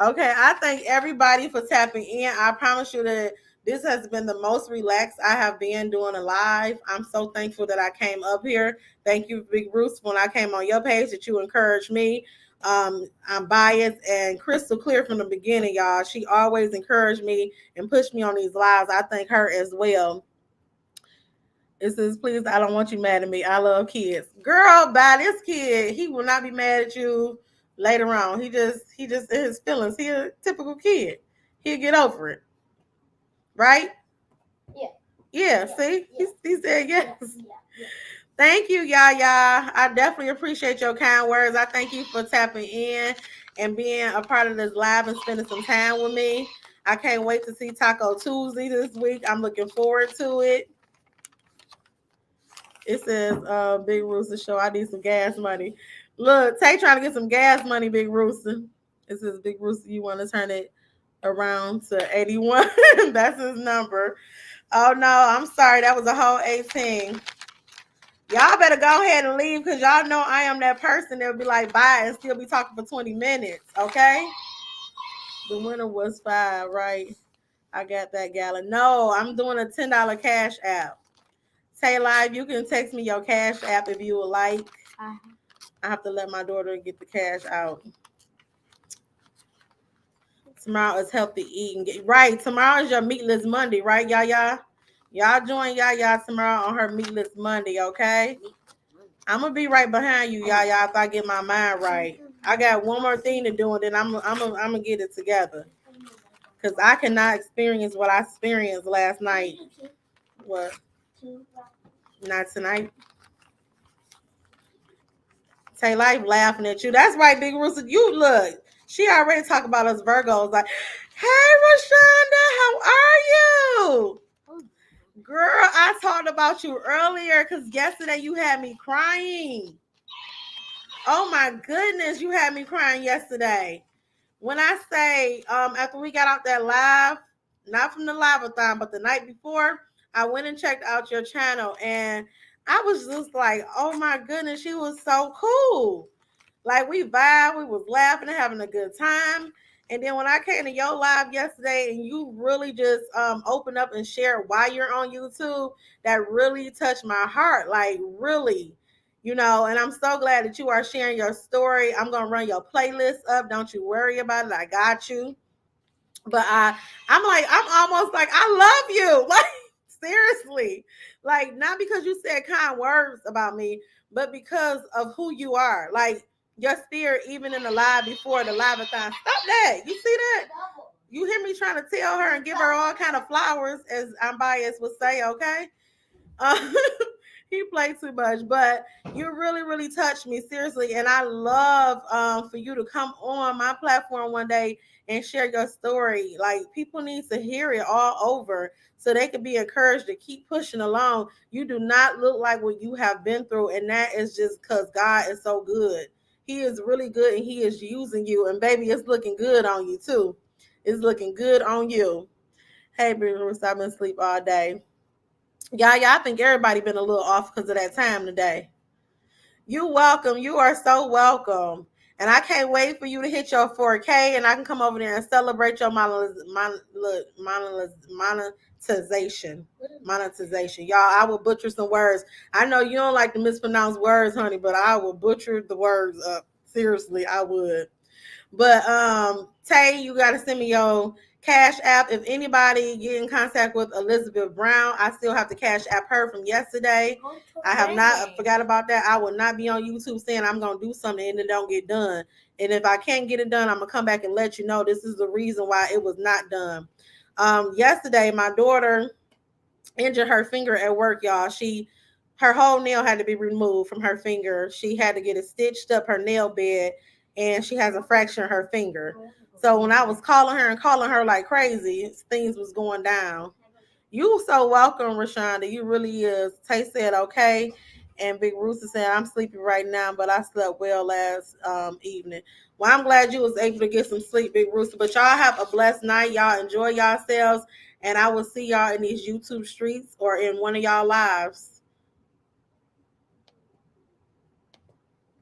Okay, I thank everybody for tapping in. I promise you that this has been the most relaxed I have been doing a live. I'm so thankful that I came up here. Thank you, Big Rooster, when I came on your page that you encouraged me. I'm biased and crystal clear from the beginning, y'all. She always encouraged me and pushed me on these lives. I thank her as well. It says, please, I don't want you mad at me. I love kids. Girl, by this kid, he will not be mad at you later on. He just in his feelings. He a typical kid. He'll get over it. Right? Yeah, see? Yeah. He said yes. Yeah. Thank you, Yaya. I definitely appreciate your kind words. I thank you for tapping in and being a part of this live and spending some time with me. I can't wait to see Taco Tuesday this week. I'm looking forward to it. It says, Big Rooster Show, I need some gas money. Look, Tay trying to get some gas money, Big Rooster. It says, Big Rooster, you want to turn it around to 81? That's his number. Oh, no, I'm sorry. That was a whole 18. Y'all better go ahead and leave because y'all know I am that person that'll be like, bye, and still be talking for 20 minutes, okay? The winner was 5, right? I got that gallon. No, I'm doing a $10 cash app. Tay Live, you can text me your cash app if you would like. I have to let my daughter get the cash out. Tomorrow is healthy eating. Right, tomorrow is your meatless Monday, right, Yaya? Y'all join Yaya tomorrow on her meatless Monday, okay? I'm gonna be right behind you, Yaya, if I get my mind right. I got one more thing to do, and then I'm gonna get it together. Because I cannot experience what I experienced last night. What? Not tonight. Tay Life laughing at you. That's right, Big Rooster. You look. She already talked about us Virgos. Like, hey, Rashonda, how are you? Girl, I talked about you earlier because yesterday you had me crying. Oh my goodness, you had me crying yesterday. When I say, after we got out that live, not from the live-a-thon, but the night before, I went and checked out your channel and I was just like, oh my goodness, she was so cool. Like we vibe, we was laughing and having a good time. And then when I came to your live yesterday and you really just opened up and shared why you're on YouTube, that really touched my heart. Like really, and I'm so glad that you are sharing your story. I'm gonna run your playlist up. Don't you worry about it. I got you. But I'm almost like I love you. Like seriously. Like not because you said kind words about me, but because of who you are. Like your spirit, even in the live before the live-a-thon. Stop that. You see that? You hear me trying to tell her and give her all kind of flowers, as I'm biased would say, okay? Uh, he played too much, but you really, really touched me seriously, and I love for you to come on my platform one day and share your story. Like people need to hear it all over, so they can be encouraged to keep pushing along. You do not look like what you have been through, and that is just because God is so good. He is really good, and He is using you. And baby, it's looking good on you too. It's looking good on you. Hey, Bruce, I've been asleep all day. Yeah, I think everybody been a little off because of that time today. You welcome. You are so welcome. And I can't wait for you to hit your 4K and I can come over there and celebrate your monetization. Monetization. Y'all, I will butcher some words. I know you don't like to mispronounce words, honey, but I will butcher the words up. Seriously, I would. But Tay, you gotta send me your Cash App. If anybody get in contact with Elizabeth Brown, I still have to Cash App her from yesterday. I have not forgot about that. I will not be on YouTube saying I'm gonna do something and it don't get done. And if I can't get it done, I'm gonna come back and let you know this is the reason why it was not done. Yesterday, my daughter injured her finger at work, y'all. Her whole nail had to be removed from her finger. She had to get it stitched up her nail bed, and she has a fracture in her finger. So when I was calling her like crazy, things was going down. You so welcome, Rashonda. You really is. Tay said okay. And Big Rooster said, I'm sleepy right now, but I slept well last evening. Well, I'm glad you was able to get some sleep, Big Rooster. But y'all have a blessed night. Y'all enjoy yourselves. And I will see y'all in these YouTube streets or in one of y'all lives.